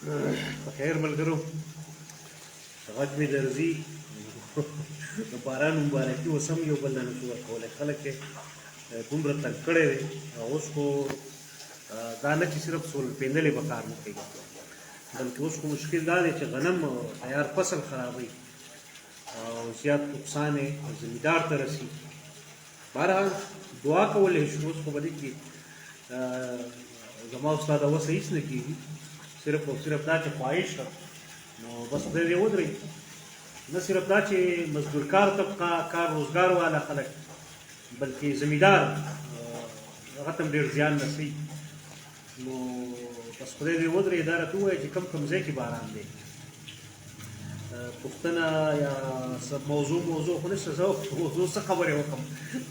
په خیر ملګرو غږ مې درځي د باران مبارکي اوس هم یو بل نه شو ورکولی خلک یې دومره تنګ کړی دی او اوس خو دا نه چې صرف سول پېندلې به کار نه کوي بلکې اوس خو مشکل دا دی چې غنم تیار فصل خرابوي او زیات نقصان یې زمیندار ته رسي بهرحال دعا کولی شو اوس خو به دې کې زما استاد اوس هېڅ نه کېږي صرف او صرف دا چې خواهش ده نو بس خدای دې ودرېږي نه صرف دا چې مزدور کار طبقه کار روزګار والا خلک بلکې زمیندار هغه ته هم ډېر زیان رسوي نو بس خدای دې ودرېږي دا راته ووایه چې کوم کوم ځای کې باران دی پوښتنه یا موضوع خو نشته زه موضوع څه خبرې وکړم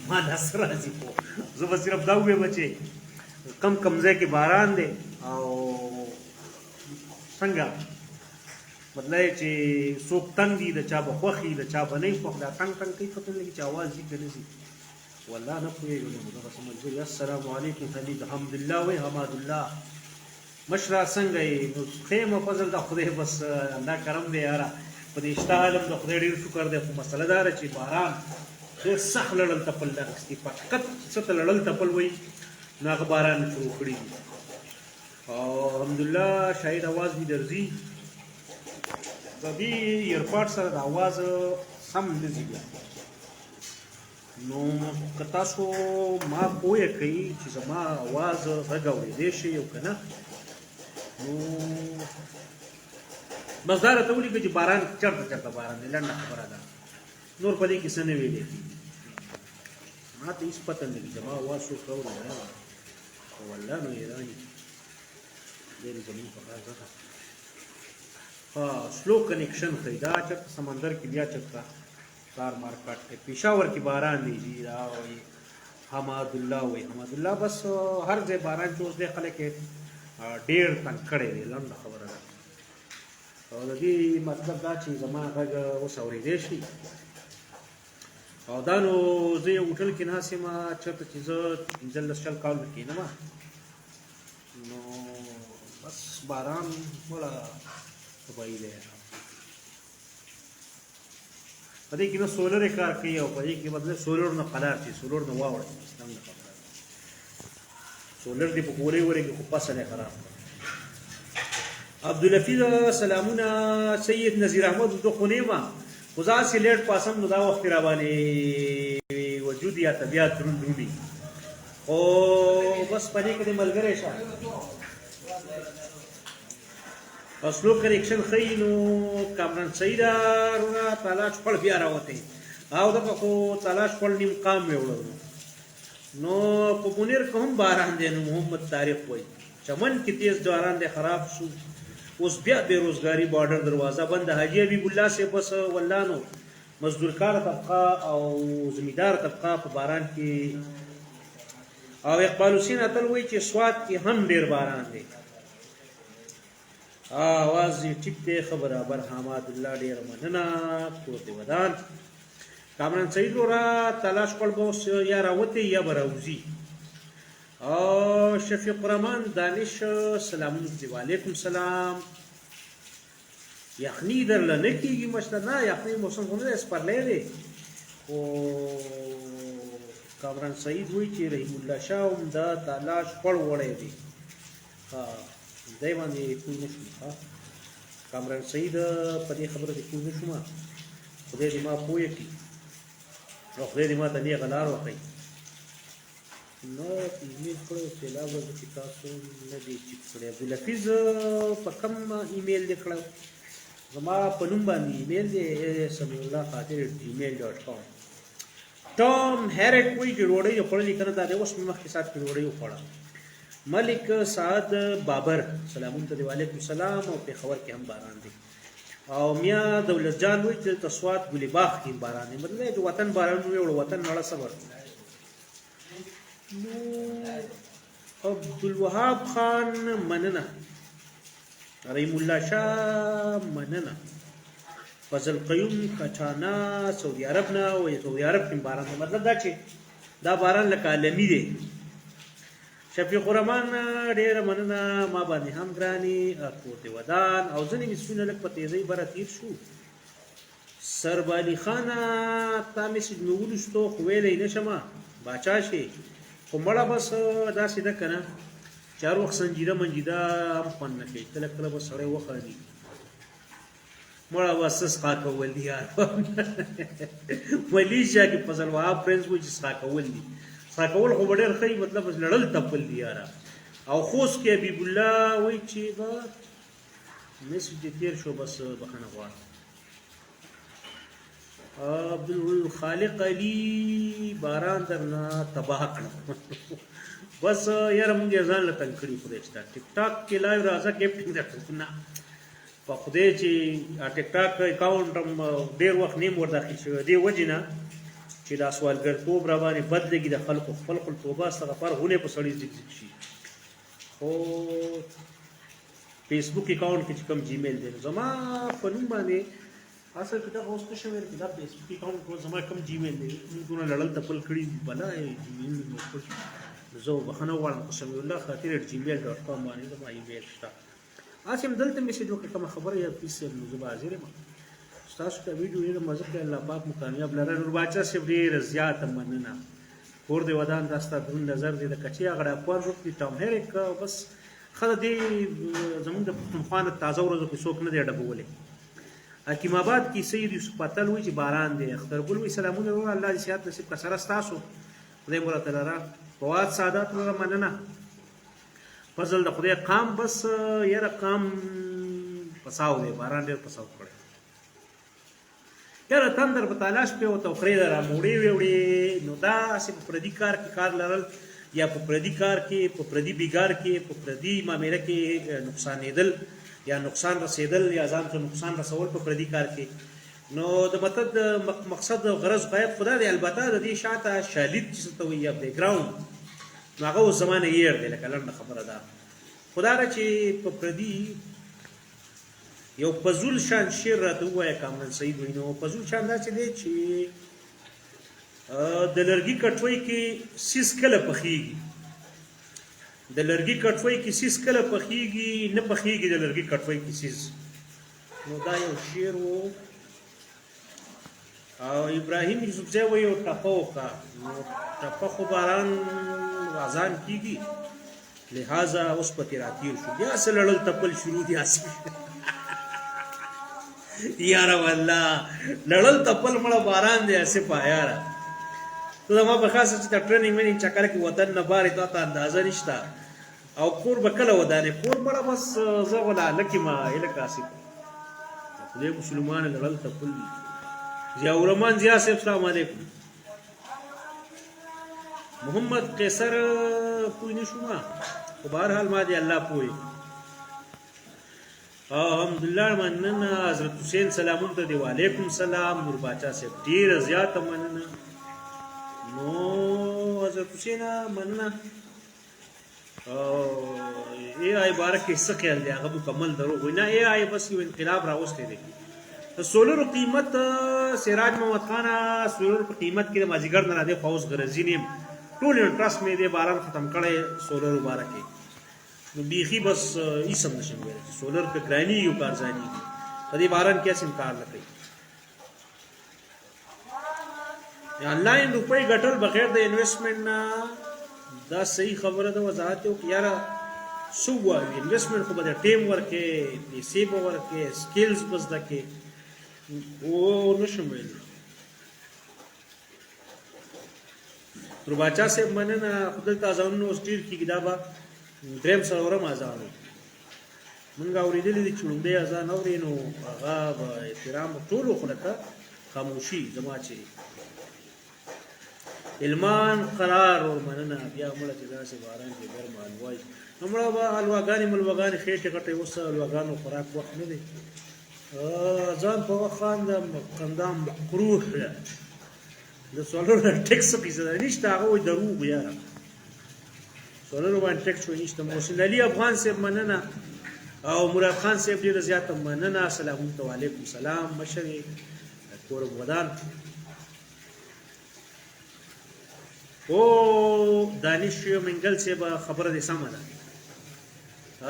ما دا څه راځي خو زه به صرف دا ووایم چې کم کم ځای کې باران دی او څنګه مطلب چې څوک تنګ دي د چا به خوښ وي د چا به نه وي خوښ دا تنګ کوي پته نه لګي چې اواز ځي که نه ځي والله نه پوهېږم نو دغسې ملګري السلام علیکم حمید حمدالله وایي حمادالله مشره څنګه یې نو ښه یم فضل د خدای بس الله کرم دی یاره په دې شته عالم د خدای ډېر شکر دی خو مسله دا ده چې باران ډېر سخت لړل تپل راغستي فقط څه ته لړل تپل وایي نو هغه باران شروع کړي دي او الحمدلله شاید اواز مې درځي د دې ایرپاډ سره د اواز سم نه ځي بیا نو که تاسو ما پوهه کوي چې زما اواز غږ اورېدی شي او که نه نو بس دا راته ولیکه چې باران چېرته باران دی لنډه خبره ده نور په دې کې څه نه ویلی ما ته هېڅ پته نه لګي زما اواز څوک اوري خو والله نو حیران یم ډېرې زمونږ په کار ده سلو کنیکشن ښایي دا چېرته سمندر کې بیا چېرته کار مارکاټ دی پېښور کې باران دی جي دا وایي حمادالله وایي حمادالله بس هر ځای باران چې اوس دی خلک یې ډېر تنګ کړی دی لنډه خبره ده او د دې مطلب دا چې زما غږ اوس اورېدی شي او دا نو زه یو هوټل کې ناست یم چېرته چې زه 15 شل کالو کښېنم نو بس باران وړه تباهي دی په دې کې نه سولر یې کار کوي او په دې کې مطلب سولر نه قلار شي سولر نه واوړي څنګه خبره سولر دې په کورې ورې کې خو پسه نه خراب عبدالحفیظ سلامونه سید نذیر احمد زه خو نه یم خو زه هسې لیټ پاسم نو دا وخت را باندې وجود یا طبیعت دروند دروندي خو بس په دې کې دې ملګری شه سلو کنیکشن ښایي نو کامران سعیده رونه تالا شپړ بیا راوتی او دغه خو تالا شپړ نیم قام مې وړل نو په منیر کې هم باران دی نو محمد طارق وایي چمن کې تیز باران دی خراب شو اوس بیا بېروزګاري بارډر دروازه بند حاجي حبیب الله صاحب بس والله نو مزدور کار طبقه او زمیندار طبقه په باران کې او اقبال حسین اتل وایي چې سوات کې هم ډېر باران دی आवाज ټیک دی خبره بر حمادالله ډېر مننه کور دې ودان کامران سعید ورا تلاش کول به اوس یا راوتی یا به راوځي شفیق الرحمن دانش سلامونه دي وعلیکم سلام یخني درله نه کېږي مشته نه یخني موسم خو نه دی سپرلی دی خو کامران سعید وایي چې رحیم الله شاه هم د تلاش کول وړی دی دی باندې پوه نه شوم کامران سعید په دې خبره دې پوه نه شوم خدای دې ما پوه کړي او خدای دې ما ته نیغه لار وښایي نو ایمیل کړی سیلاب ورځ چې تاسو نه دی چیک کړی عبدالحفیظ په کوم ایمیل دې کړی زما په نوم باندې ایمیل دی سمیع الله خاطر gmail.com ټام هیرټ وایي چې ډوډۍ یې خوړلې که نه دا دی اوس مې مخکې ساعت کې ډوډۍ وخوړه ملک سعد بابر سلامون ته دی وعلیکم سلام او پېښور کې هم باران دی او میا دولت جان وایي چې تسوات ګلي باغ کې هم باران دی مطلب چې وطن باران ویوړ وطن نړه صبر نو عبدالوهاب خان مننه رحیم الله شاه مننه فضل قیوم کچانا سعودي عرب نه وایي سعودي عرب کې باران دی مطلب دا چې دا باران لکه عالمي دی شفیق الرحمن ډېره مننه ما باندې هم ګرانې کور دې ودان او ځینې میسجونه لږ په تیزۍ بره تیر شو سربالي خانه تا میسج مې ولوستو خو ویلی نه شمه باچا شي خو مړه بس داسې ده که نه چې هر وخت سنجیده منجیده هم خوند نه کوي کله کله به سړی وخاندي مړه بس څه څښا کول دي یار ملیشیا کې فضل وهاب فرینز وایي چې څښا کول دي څښا کول خو به ډېر ښه مطلب لړل تپل دي یاره او خوست کې حبیب الله وایي چې به میسج دې تېر شو بس بخښنه غواړم عبدالخالق علي باران درنه تباه کړم بس یاره مونږ یې ځان له تنګ کړي خدای شته ټیک ټاک کې لایو راځه کیپټینګ درته نه په خدای چې ټیک ټاک اکاونټ هم ډېر وخت نیم ور داخل شوی دې وجې نه چې دا سوالګرتوب را باندې بد لګي د خلکو خپل توبه استغفار غونې په سړي ذکر شي خو فیسبوک اکاونټ کې چې کوم جیمیل دی زما په نوم باندې اصل کې دا اوس څه شوی دی دا فیسبوک اکاونټ کو زما کوم جیمیل دی موږ لړل تپل کړی بلا جیمیل مې خپل زه بخښنه غواړم په سمیع الله خاطر @gmail.com باندې زما ایمیل شته اسیم دلته میسج وکړه کوم خبره یا پیس نو زه به حاضر یم ستاسو ته ویډیو ډېره مزه کړې الله پاک مو کامیاب لره نور باچا صاحب ډېره زیاته مننه کور دې ودان دا ستا دروند نظر دی د کچې هغه ډاکوان روپ دي ټام هیرک بس ښه دې زمونږ د پښتونخوا نه تازه ورځو کې څوک نه دی ډبولی حکیم آباد کې سید یوسف پتل وایي چې باران دی اخترګل وایي سلامونه وروره الله دې صحت نصیب کړه سره ستاسو خدای مو راته لره فواد سعادت وروره مننه فضل د خدای قام بس یاره قام پساو دی باران ډېر پساو کړی یاره تندر په تالاش پې ورته وخرې ده راموړې ویوړې نو داسې په پردي کار کې کار لرل یا په پردي کار کې په پردي بیګار کې په پردي معامله کې نقصانېدل یا نقصان رسېدل یا ځان ته نقصان رسول په پردي کار کې نو د مطلب مقصد غرض غایب خدا دی البته د دې شاته شالید چې څه ته وایي یا بیکګراوند نو هغه اوس زمانه یېر دی لکه لنډه خبره ده خدا ده چې په پردي یو پزول شان شعر راته ووایه کامران سعید وایي نو پزول شان داسې دی چې د لرګي کټوۍ کې سیس کله پخېږي د لرګي کټوۍ کې سیس کله پخېږي نه پخېږي د لرګي کټوۍ کې سیس نو دا یو شعر و او ابراهیم یوسفزی وایي یو ټپه وکړه نو ټپه خو باران اذان کېږي لہذا اوس پکې راتېر شو بیا څه لړل تپل شروع دي یاره والله لړل تپل مړه باران دی اسې په یاره ته زما په خاصه چې د ټریننګ میننګ چکر کې وطن نه بارې تا ته اندازه نشته او کور به کله ودانې کور مړه بس زه غلا لکې ما هیله کاسې خدای مسلمان لړل تپل دي ضیاءالرحمن ضیا صاحب السلام علیکم محمد قیصر پوی نه شوم خو بهرحال ما دی الله پوی الحمدلله مننه حضرت حسین سلامون ته دی وعلیکم سلام نور باچا صاحب ډېره زیاته مننه نو حضرت حسین مننه ای آی باره کې څه خیال دی هغه مکمل دروغ وایي نه ای آی بس یو انقلاب راوستی دی سولر قیمت سراج محمد خان سولر په قیمت کې د مازیګر نه راځي فوز غرضی نیم ټول انټرست مې دی باران ختم کړی سولر مبارکه نو بیخي بس هیڅ هم نشم ویلی چې سولر په ګراني یو کارځاني په دې باران کې هېڅ کار نه کوي آنلاین روپۍ ګټل بغیر د انویسټمنټ نه دا صحیح خبره ده وضاحت یې وکړي یاره څه ووایو انویسټمنټ خو به د ټیم ورکې پیسې به ورکې سکلز به زده کړې و نشم ویلی نور باچا صاحب مننه خو دلته اذانونه اوس ډېر کېږي دا به درېیم څلورم اذان و مونږ اورېدلي دي چې لومړی اذان اورې نو هغه به احترام ټولو خو لکه خاموشي زما چې علمان قرار ور مننه بیا مړه چې داسې باران کې ګرمه حلوا نو مړه به حلواګانې ملواګانې خېټې غټې اوس حلواګانو خوراک وخت نه دی ځان په وخت خاندم خندام مکروه ده د سولر ټیکس قیصه ده نشته هغه وایي دروغ یاره سولر باندې ټیکس وایي نشته محسن علي افغان صاحب مننه او مراد خان صاحب ډېره زیاته مننه سلامونه وعلیکم سلام مشر یې کور ودان او دانش منګل صاحب خبره دې سمه ده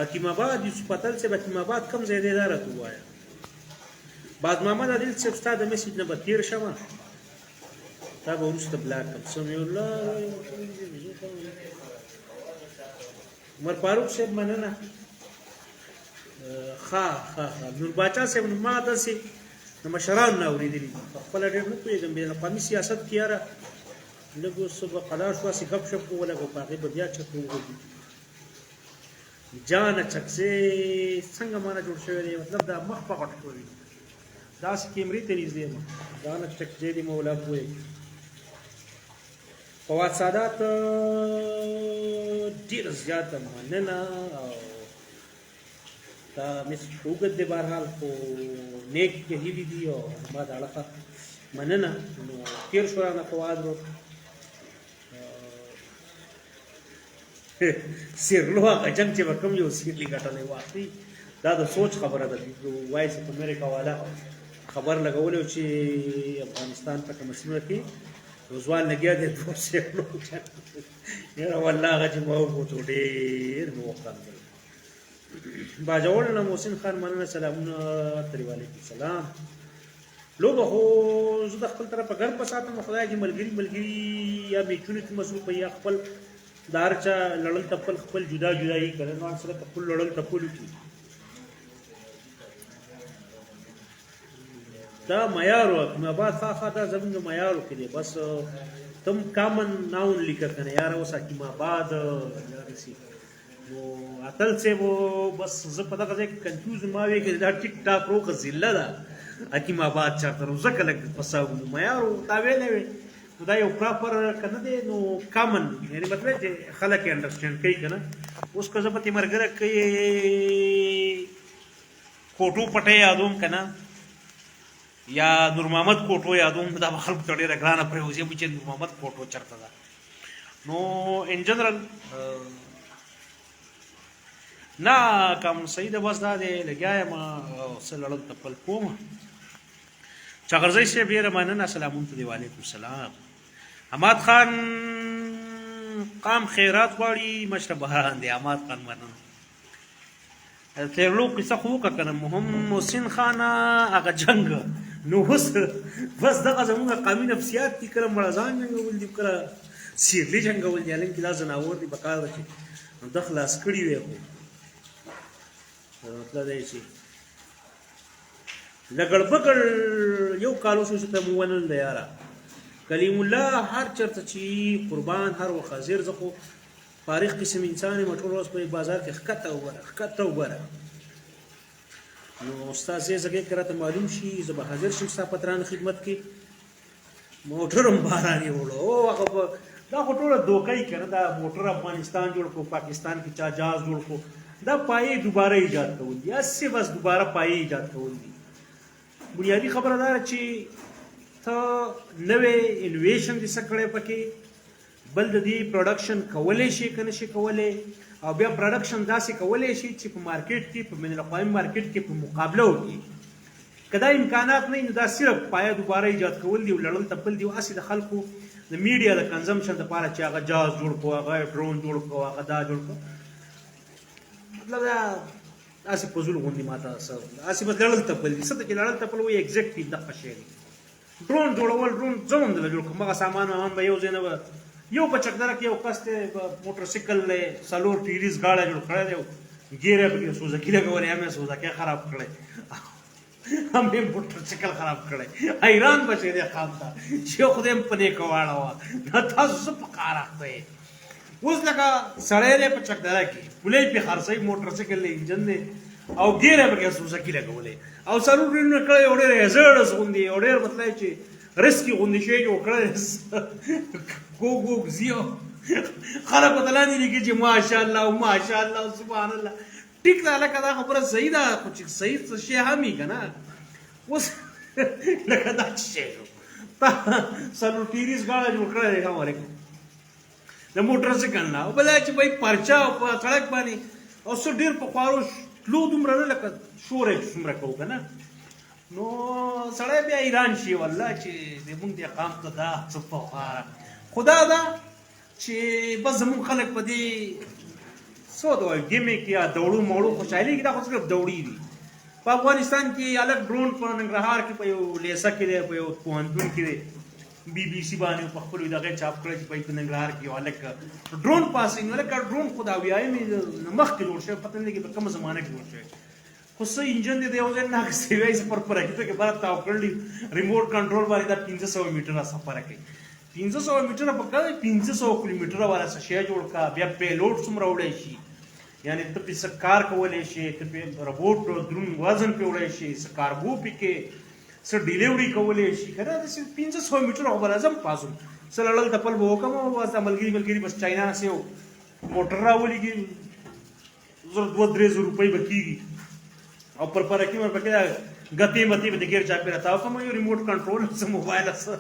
حکیم آباد یوسف اتل صاحب حکیم آباد کم ځای دی دا راته ووایه بعد محمد عادل صاحب ستا د میسج نه به تېر شمه تا به وروسته بلاک کړم سمیع الله عمر فاروق صاحب مننه ښه نور باچا صاحب نو ما داسې د مشرانو نه اورېدلي دي خپله ډېر نه پوهېږم بین الاقوامي سیاست کې یاره لږ اوس به قلار شو هسې ګپ شپ ولګو په هغې به بیا چکر ووځو جانه چکسې څنګه مانه جوړ شوی دی مطلب دا مخ په غټ شوی داسې کیمرې ته نږدې یم جانه چکسې دې مولا پوهېږي فواد سادات ډېره زیاته مننه او دا مس اوږد دی بهرحال خو نیک هیلې دي او زما د اړخه مننه نو تېر شو رانه فواد ورو سیرلو هغه جنګ چې به کوم یو سیرلي ګټلی واقعي دا د سوچ خبره ده وایس اف امریکا والا خبر لګولی و چې افغانستان په کومه سیمه کې روزوال لګیا دی دوه سیرلو یاره والله هغه چې ما وګوتو ډېر مې وخندل باجوړ نه محسن خان مننه سلامونه ترې وعلیکم السلام لوبه خو زه د خپل طرفه ګر په ساتم خدای چې ملګري یا میچونې کې مصروف یا خپل د هر چا لړل تپل خپل جدا جدایي کړه نو سره خپل لړل تپل وکړي دا معیار و حکیم آباد خاخا دا زمونږ معیارو کې دی بس تم کامن ناون لیکه که نه یاره اوس حکیم آباد یارسي نو اتل صاحب بس زه په دغه ځای کې کنفیوز ما وی کې دا ټیک ټاک روغه ضله ده حکیم آباد چېرته نو ځکه لږ پساو معیار تا ویلی وی نو دا یو پراپر که نه دی نو کامن یعنې مطلب چې خلک یې انډرسټینډ کوي که نه اوس که زه په دې ملګری کې کوټو پټۍ یادوم که نه یا نور محمد کوټو یادوم دا به خلکو ته ډېره ګرانه پرېوځي چې نور محمد کوټو چېرته ده نو ان جنرل نه کم صحیح ده بس دا دی لګیا یم څه لړل تپل کوم چغرزی صاحب ډېره مننه سلامونه ته دی وعلیکم السلام حماد خان قام خیرات غواړي مشره بهران دی حماد خان مننه تیرلو قصه خو وکړه که نه محسن خان هغه جنګ نو اوس بس دغه زموږ قامي نفسیات دي کله مړزان جنګول دي کله سیرلي جنګول دي هلکې دا ځناور دي په کار ده چې نو ده خلاص کړي وی خو مطلب دی چې لګړ بګړ یو کال وشو چې ته مو ونل دی یاره کلیم الله هر چېرته چې قربان هر وخت حاضر زه خو فارغ قسم انسان یم ټول ورځ په بازار کې ښکته وګوره نو استاد زه ځکه که راته معلوم شي زه به حاضر شم ستا په درانه خدمت کې موټر هم باران یې وړو او هغه به دا خو ټوله دوکه یي که نه دا موټر افغانستان جوړ کړو پاکستان کې چا جهاز جوړ کړو دا پایې دوباره ایجاد کول دي هسې بس دوباره پایې ایجاد کول دي بنیادي خبره دا چې ته نوې انویشن دې څه کړی پکې بل د دې پروډکشن کولی شي که نه شي کولی او بیا پروډکشن داسې کولی شي چې په مارکیټ کې په بین الاقوامي مارکیټ کې په مقابله وکړي که دا امکانات نه وي نو دا صرف پایه دوباره ایجاد کول دي او لړل تپل دي او هسې د خلکو د میډیا د کنزمشن دپاره چې هغه جهاز جوړ کړو هغه ډرون جوړ کړو هغه دا جوړ کړو مطلب دا داسې فضول غوندې ما ته هسې بس لړل تپل دي څه ته چې لړل تپل وایي ایګزیکټلی دغه شی دی ډرون جوړول ډرون زه هم دله جوړ کړم هغه سامان وامان به یو ځای نه به یو په چکدره کې یو کس دی موټرسایکل دی څلور ټیریز گاډی جوړ کړی دی ګیره پکې سوزکي لګولی هم یې سوزکی خراب کړی هم یې موټرسایکل خراب کړی حیران بچی دی خام ته چې خدای هم په نیکه واړوه دا تاسو څه په کار اخته یې اوس لکه سړی دی په چکدره کې پولۍ پې خرڅوي موټرسایکل دی انجن دی او ګیره پکې سوزکي لګولی او څلور ټیرونه کړی یو ډېر هیزرډس غوندې یو ډېر مطلب چې رسکي غوندې شی جوړ کړی ګوګ زیو خلک ورته لاندې لیکي چې ماشاءالله ماشاءالله سبحان الله ټیک ده لکه دا خبره صحیح ده خو چې صحیح څه شی هم وي که نه اوس لکه دا څه شی شو څلور ټیریز ګاډی جوړ کړی دی السلام علیکم د موټرسایکل نه او بله چې بهی پرچه او په سړک باندې او څه ډېر په خوارو تلو دومره نه لکه شور یې څومره کوو که نه نو سړی بیا حیران شي والله چې زمونږ دې قام ته دا څه په خواره خو دا ده چې بس زموږ خلک په دې څه ته وایي ګیمې کې یا دوړو موړو خوشحالي کې دا خو صرف دوړي دي. په افغانستان کې الګ ډرون په ننګرهار کې په یو لیسه کې دی، په یو پوهنتون کې دی، BBC باندې په خپل دغه چاپ کړی چې په ننګرهار کې یو الګ ډرون پاسینګ ولکه ډرون خو دا ویایم مخکې جوړ شوی، پته نه لګي په کومه زمانه کې جوړ شوی، خو څه انجن دی یو ځای ناکسې وایي چې پر پرکېته کې بار تاو کړلی ریموټ کنټرول باندې دا 1500 میټره سفر کوي. 1500 میټره په کله 500 کیلومتره والا څه شی جوړ کا، بیا پیلوټ څومره وړی شي، یعنی ته په کار کولای شي، ته په روبوټ درون وزن په وړی شي، څه کارګو پکې څه ډیلیوري کولای شي کنه. د 500 میټر او بل اعظم پاسو سلړل د پل وو کوم او واسه ملګری بس چاینا سه موټر راولېږي زر 2-3 روپۍ بکیږي او پر کې ور پکې غتی متی به دګیر چا پیرا تاو کوم یو ریموټ کنټرول سه موبایل سه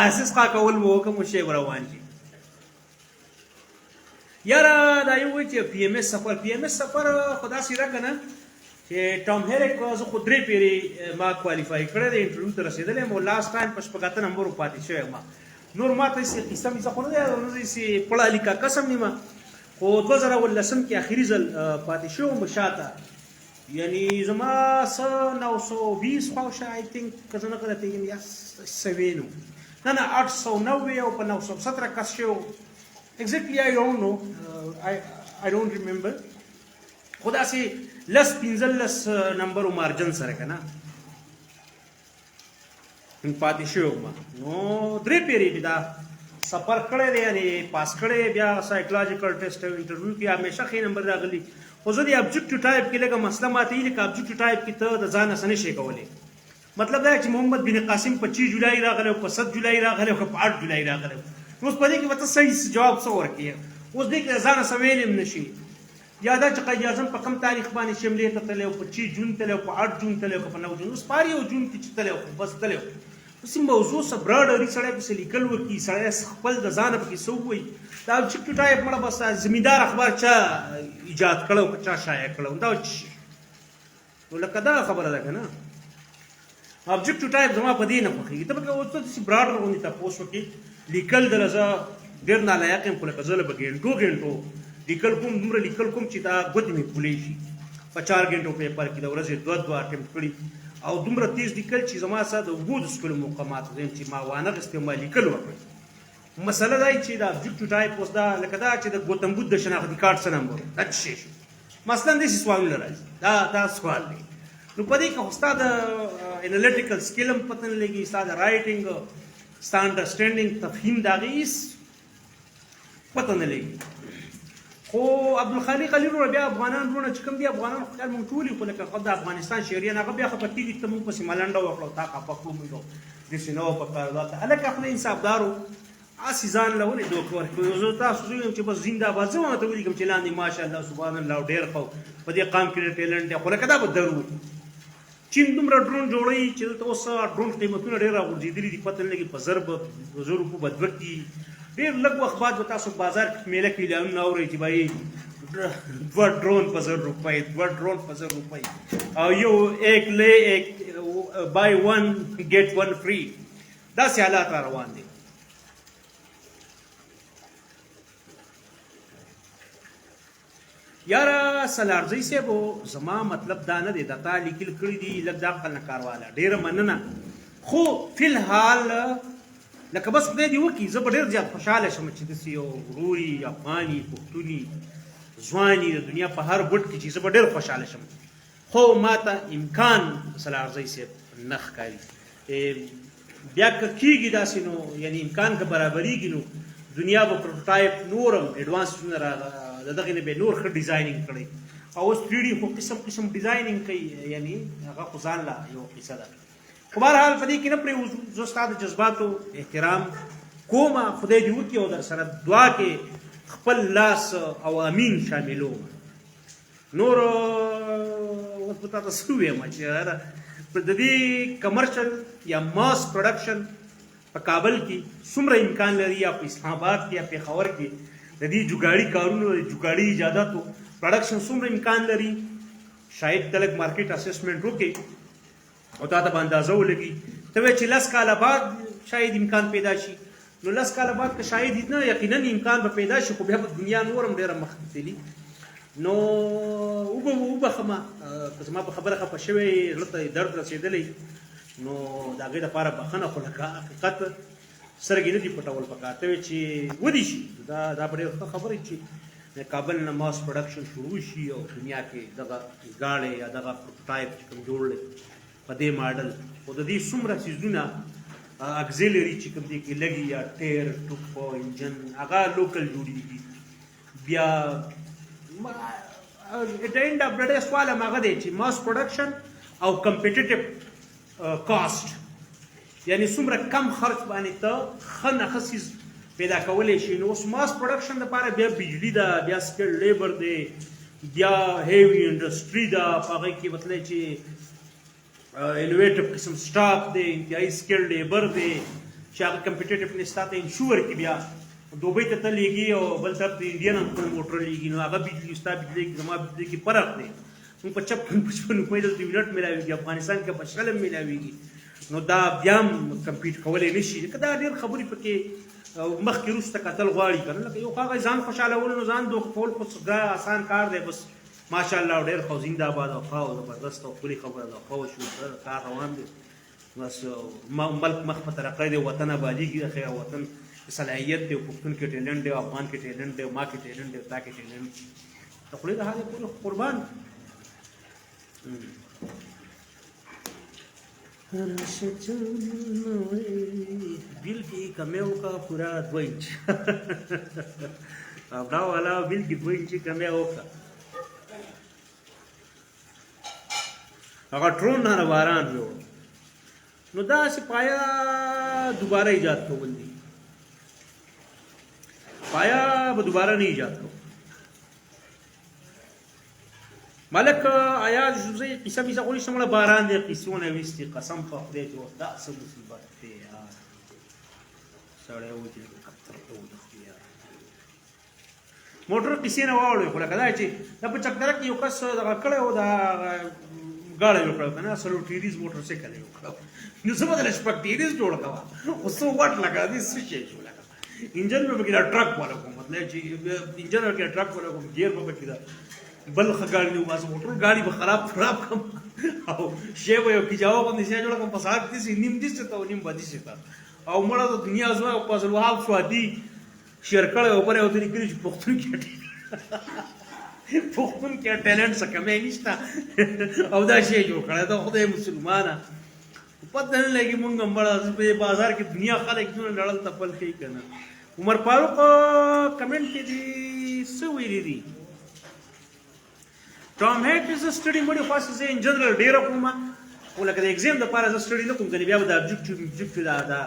اساس کا کول وو کوم شی روان دي. یاره دا یو چې PMS سفر خدا سیره کنه چې ټام هیرک زه خو 3 پیری ما کوالیفای کړی د انټرویو ته رسیدلی مو لاست ټایم په 75 نمبر پاتې شوی ما. نور ما ته هېڅ قصه مې خو نه دی چې پړه لیکه قسم نیمه، خو 2019 کې اخري ځل پاتې شوم شاته، یعنی زما 920 خواوشه آی تھنک که زه نه غلطه یم یا 7 نه 890 او په 917 کس شو exactly I don't know I don't remember. خدا سي لس 15 نمبر مارجن سره کنه پاتې شو ما نو 3 پیری دا سفر کړی دی، یعنی پاس کړی، بیا سایکولوژیکل ټیسټ او انټرویو کې همیشه ښه نمبر راغلی. خو زه د ابجکټیو ټایپ کې لږه مسله ماته یې لکه ابجکټیو ټایپ کې ته د ځان څه نشې کولی. مطلب دا چې محمد بن قاسم 25 جولای راغلی او په 7 جولای راغلی او په 8 جولای راغلی، اوس په دې کې به ته صحیح جواب څه ورکړې، اوس دې کې ځان څه ویل هم نشي. یا دا چې قائد اعظم په کوم تاریخ باندې شملې ته تللی او 25 جون تللی او په 8 جون تللی او په 9 جون، اوس په یو جون کې چې تللی بس تللی. اوس موضوع څه براډري سړی پسې لیکل وکړي، سړی خپل د ځانه پکې څه ووایي. دا ابجکټیو ټایپ مړه بس زمیندار اخبار چا ایجاد کړی او چا شایع کړی دا نو لکه دا خبره ده که نه. ابجکټیو ټایپ زما په دې نه خوښېږي. ته پکې اوس داسې براډر غوندې تپوس وکړي لیکل د زه ډېر نالایق یم، خو لکه زه له به ګنټو لیکل کوم، دومره لیکل کوم چې دا ګوتې مې پولې شي. په 4 ګنټو پیپر کې د ورځې 2 اټمپټ کړي او دومره تیز لیکل چې زما سره د اوږو د څکلو مقامات چې ما وانغېستې ما لیکل وکړئ. مسله دا چې دا ابجکټیو ټایپ اوس دا لکه دا چې د ګوتم بدھ د شناختي کارت څه نمبر دا څه شی شو. مثلا داسې سوالونه راځي، دا سوال دی. نو په دې کې خو ستا د انالیټیکل سکیل هم پته نه لګي، ستا د رایټینګ ستا انډرسټینډینګ تفهیم د هغې هېڅ پته نه لګي. خو عبدالخالق علي وروره بیا افغانان وروڼه چې کوم دي افغانان خو خیال مونږ ټول یو، خو لکه د افغانستان شهریان هغه بیا خفه کېږي ته مونږ پسې ملنډه وکړو تا خفه کړو مونږ داسې نه وه په کار. هلکه خدای انصافدار و، هسې ځان له ولې دوکه ورکړو. زه تاسو زه یم چې بس زنده‌باد زه ورته ولیکم چې لاندې ماشاءالله سبحان الله ډېر ښه په دې قام کې ډېر ټیلنټ دی، خو لکه دا به درو. چین دومره ډرون جوړوي چې دلته اوس ډرون قیمتونه ډېر راغورځېدلي دي، پته نه لګي په 1000 روپو به 2 کېږي. ډېر لږ وخت بعد به تاسو بازار کې میله کې اعلانونه اورئ چې بهایي 2 ډرون په 1000 روپۍ، 2 ډرون په 1000 روپۍ او یو ایک لے ایک بای 1 گیٹ 1 فری. داسې حالات را روان دي. یاره سلارزی صاحبو زما مطلب دا نه دی، د تا لیکل کړي دي لږ د عقل نه کار واله، ډېره مننه. خو فی الحال لکه بس خدای دې وکړي زه به ډېر زیات خوشحاله شم چې داسې یو وروري افغاني پښتوني ځواني د دنیا په هر ګوټ کې چې زه به ډېر خوشحاله شم. خو ما ته امکان سلارزی صاحب نه ښکاري. بیا که کېږي داسې نو یعنی امکان که برابرېږي نو دنیا به پروټوټایپ نور هم ایډوانسونه د دغې نه به نور ښه ډیزاینینګ کړی. او اوس 3D خو قسم ډیزاینینګ کوي، یعنی هغه خو ځان له یو قصه ده. خو بهرحال په دې کې نه پرېوځو، زه ستا د جذباتو احترام کوم، خدای دې وکړي او در سره دعا کې خپل لاس او امین شاملوم. نور اوس به تا ته څه ووایم چې د دې کمرشل یا ماس پروډکشن په کابل کې څومره امکان لري، یا په اسلام آباد کې یا پېښور کې د دې جوګاړي کارونو د جوګاړي ایجاداتو پروډکشن څومره امکان لري. شاید ته لږ مارکیټ اسسمنټ وکړې او تا ته به اندازه ولګي، ته وایې چې 10 کاله بعد شاید امکان پیدا شي. نو 10 کاله بعد که شاید نه یقینا امکان به پیدا شي خو بیا په دنیا نورم ډېره مخکې تللي نو وبخمه که زما په خبره خفه شوی زړه ته درد رسېدلی نو د هغې دپاره بخښنه خو لکه حقیقت سترګې نه دي پټول پکار ته وایي چې ودی شي دا به ډېره ښه خبره چې د کابل نه ماس پروډکشن شروع شي او دنیا کې دغه ګاډی یا دغه پروټوټایپ چې کوم جوړ دی په دې ماډل خو د دې څومره څیزونه اګزیلري چې کوم دی کې لګي یا ټیر ټوپ انجن هغه لوکل جوړېږي بیا at the end of the day سوال هغه دی چې ماس پروډکشن او کمپیټیټیو کاسټ یعنی څومره کم خرچ باندې ته ښه نه ښه څیز پیدا کولی شي نو اوس ماس پروډکشن دپاره بیا بجلی ده بیا سکل لیبر دی بیا هیوي انډسټري ده په هغې کې مطلب چې انوویټیو قسم سټاف دی انتهایي سکل لیبر دی چې هغه کمپیټیټیونیس تا ته انشور کړي بیا دوبۍ ته ته لیږي او بل طرف ته انډین هم خپل موټر لیږي نو هغه بجلي ستا بجلۍ کې زما بجلۍ کې فرق دی موږ په 55 روپۍ دلته یونټ میلاویږي افغانستان کې په 60 هم میلاویږي نو دا بیا هم کمپیټ کولی نه شي که دا ډېر خبرې پکې مخکې وروسته کتل غواړي که نه لکه یو هغه ځان خوشحالول نو ځان دوه کول خو آسان کار دی بس ماشاءالله ډېر ښه زنده باد او ښه او زبردست او ښکلې خبره ده ښه وشو کار روان دی بس ملک مخ په ترقۍ دی وطن آبادېږي د خیر وطن صلاحیت دی پښتون کې ټیلنټ دی افغان کې ټیلنټ دی ما کې ټیلنټ دی تا کې ټیلنټ د خولې د حالې پورې قربان बिल की कमेव का पूरा 2 इंच अपना वाला बिल की 2 इंच कमेव का अगर ट्रोन ना बारान जो नो दा से पाया दोबारा इजाद को बंदी पाया वो दोबारा नहीं इजाद को ملک آیا جزئی قصه بیسه خوری شمال باران دی قصونه ویستی قسم په خدای جو دا څه مصیبت دی یار سړی و چې کتر ته ودخلی یار موټر قصې نه واوړې خو لکه دا چې دا په چکدره کې یو کس دغه کړی و دا ګاډی وکړه که نه سلو ټیریز موټر سایکل یې وکړه نو څه بدله شپږ ټیریز جوړ کړه خو څه وټ لګه دې څه شی شو لکه انجن به پکې دا ټرک والا کوم مطلب چې انجن ورکې ټرک والا کوم ګیر به پکې دا بل ښه ګاډي نه وباسم موټر ګاډي به خراب کړم او شی به یو کیجاوه باندې شی جوړه کوم په ساعت داسې نیم داسې ته او نیم به داسې ته او مړه د دنیا زما په عبدالوهاب سوادي شیر کړی او پرې ورته لیکلي چې پښتون کې ټیلنټ څه کمی نشته او دا شی جوړ کړی دا خدای مسلمانه پته نه لګي مونږ مړه په بازار کې دنیا خلک دونه لړل تپل کوي که نه عمر فاروق کمنټ کې دي څه ویلي دي ټام هینکس سټډي مړي خاصه زه ان جنرال ډیره کوم خو لکه د ایگزام دپاره زه سټډي نه کوم ځینې بیا به د ابجکټیو دا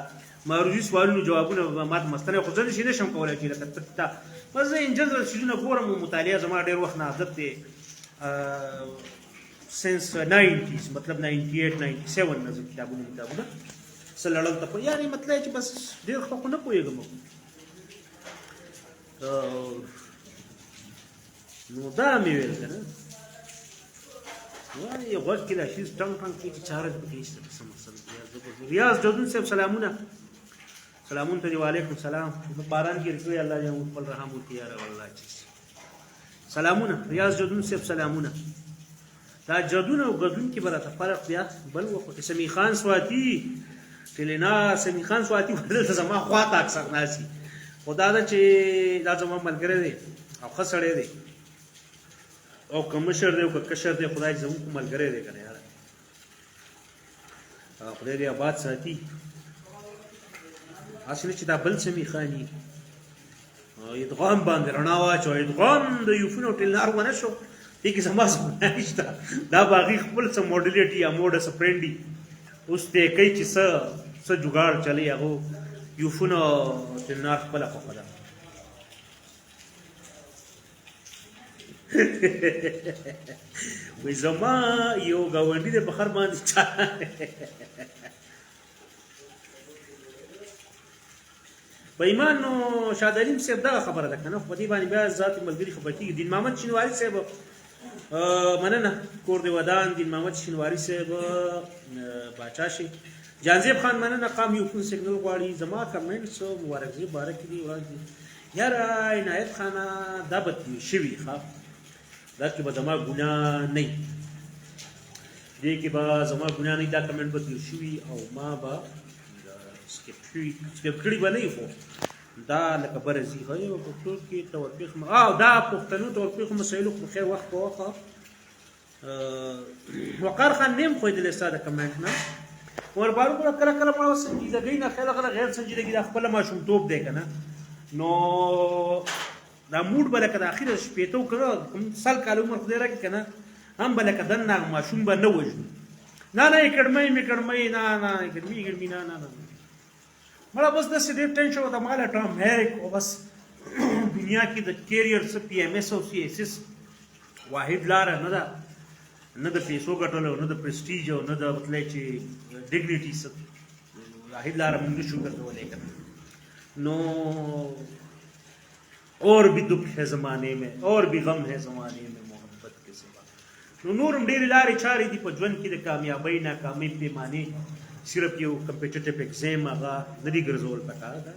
معروضي سوالونو جوابونه ماته مستنه خو زه نشم کولی چې لکه تکتا بس زه ان جنرال څیزونه ګورم او مطالعه زما ډېر وخت نه عادت دی سنس 90s مطلب 98 97 نه زه کتابونه څه لړل ته یعنې مطلب چې بس ډېر ښه خو نه پوهېږم نو دا مې ویل که نه وای غوږ کې دا شیز ټنګ ټنګ کې چې چاره پکې نشته قسم قسم ریاض جودون صاحب سلامونه سلامون ته وعلیکم سلام په باران کې رسوي الله دې موږ خپل رحم وکړي یا رب الله چې سلامونه ریاض جودون صاحب سلامونه دا جودون او غدون کې برته فرق بیا بل وخت سمی خان سواتی تلینا سمی خان سواتی ولته زما خواته اکثر ناسي خدا دا چې دا زما ملګری دی او ښه سړی دی او که مشر دی او که کشر دی خدای زموږ ملګری دی که نه یاره خدای دې آباد ساتي هسې نه چې دا بل سمی خاني ادغام باندې رڼا واچوه ادغام د یوفون او ټلنار ونه شو دې کې زما زمانه نشته دا به هغې خپل څه موډلیټي یا موډس فرینډي اوس دی کوي چې څه جوګاړ چلی هغو یوفون او ټلنار خپله خوښه ده وای زما یو ګاونډي دی په خر باندې په ایمان نو شاه علیم صاحب دغه خبره ده که نه خو په دې باندې بیا ذاتي ملګري خبر کېږي دین محمد چینوالي صاحب مننه کور دی ودان دین محمد شینواری صاحب باچا شي جانزیب خان مننه قام یو فون سیګنل غواړي زما کمنټس مبارکي بارک دي وړاندې یاره عنایت خانه دا بدلی شوي ښه دا کې به زما ګناه نه دې کې به زما ګناه نه دا کمنټ بدلی شوي او ما به سکیپ کړي به نه خو دا لکه برزي غي او په ټول کې توفیق دا پښتنو توفیق مسایلو په خیر وخت په وخت وقار خان نیم خو دې لساده کمنټ نه ور بارو کله کله ما سنجیدګۍ نه خیال غره غیر سنجیدګۍ د خپل ماشوم توپ دی کنه نو دا موډ بل کده اخیره شپېتو کړه کوم سال کال عمر خدای راکړي کنه هم بل کده نه ماشوم به نه وژنو نه کډمې نه کډمې نه مړه بس د سې ټینشن او د مالا ټرم هیک او بس دنیا کې د کیریئر څخه پی ایم ایس او سی ایس ایس واحد لار نه ده نه د پیسو ګټلو نه د پرسټیج او نه د مطلب چې ډیګنیټي څخه واحد لار موږ شو ګرځولې کنه نو اور بھی دکھ ہے زمانے میں اور بھی غم ہے زمانے میں محبت کے سوا نو نورم ډېرې لارې چارې دي په ژوند کې د کامیابۍ ناکامۍ پیمانې صرف یو کمپیټیټیو ایگزام هغه نه دي ګرځول پکار ده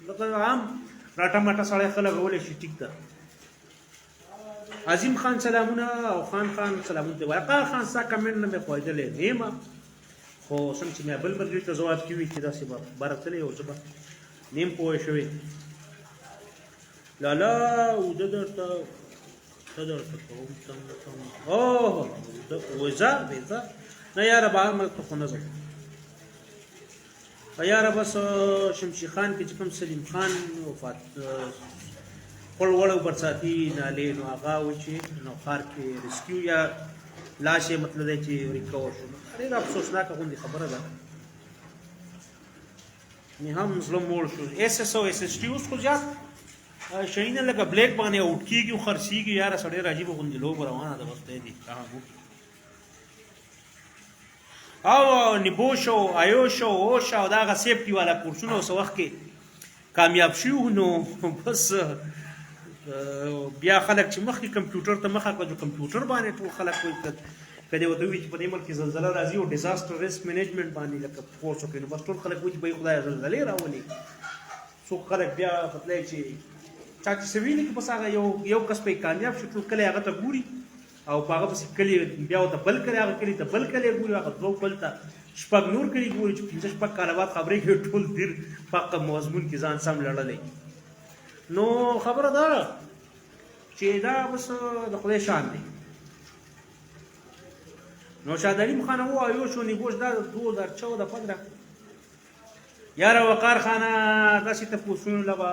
لکه عام راټه ماټه سړی خلک ولی شي ټیک ده عظیم خان سلامونه او خان سلامونه وقار خان ستا کمنټ نه مې خوښېدلی نه یم خو څنګه چې مې بل ملګري ته ځواب کوي چې داسې به بره تللی او زه به نیم پوه شوې لالا اوده درته کوم اوه وزه نه یاره بهر ملک ته خو نه ځم یاره بس شمشي خان کې چې کوم سلیم خان وفات خپل وړو برساتي نالې نو هغه و چې نوخار کې ریسکیو یا لاش یې مطلب دی چې ریکور شو ډېره افسوسناکه غوندې خبره ده مې هم زړه موړ شو ایس ایس او ایس ایس ټي اوس خو زیات شي نه لکه بلیک باندې اوټ کېږي او خرڅېږي یاره سړی عجیبه غوندې لوبه روانه ده بس دی دي او نیبوشو آیوشو اوشا او دا هغه سیفټي والا کورسونه اوس وخت کې کامیاب شو نو بس بیا خلک چې مخکې کمپیوټر ته مخه کړه کمپیوټر باندې ټول خلک کوي کدی ورته وایي چې په دې ملک کې زلزله راځي او ډیزاسټر ریسک مینجمنټ باندې لکه کورس وکړي نو بس ټول خلک وایي چې به خدای زلزلې راولي څوک خلک بیا مطلب چې چا چې سویلي کې بس هغه یو کس پې کامیاب شو ټول کلی هغه ته ګوري او په هغه پسې کلي بیا ورته بل کلی هغه کلي ته بل کلی ګوري هغه دوه بل ته شپږ نور کلي ګوري چې پنځه شپږ کاله بعد خبرې کوي ټول دیر پاک مضمون کې ځان سم لړلی نو خبره ده چې دا بس د خدای شان دی نو شاه علیم خان ووایو شو نیګوش دا 2014-15 یاره وقار خانه داسې تپوسونو لبه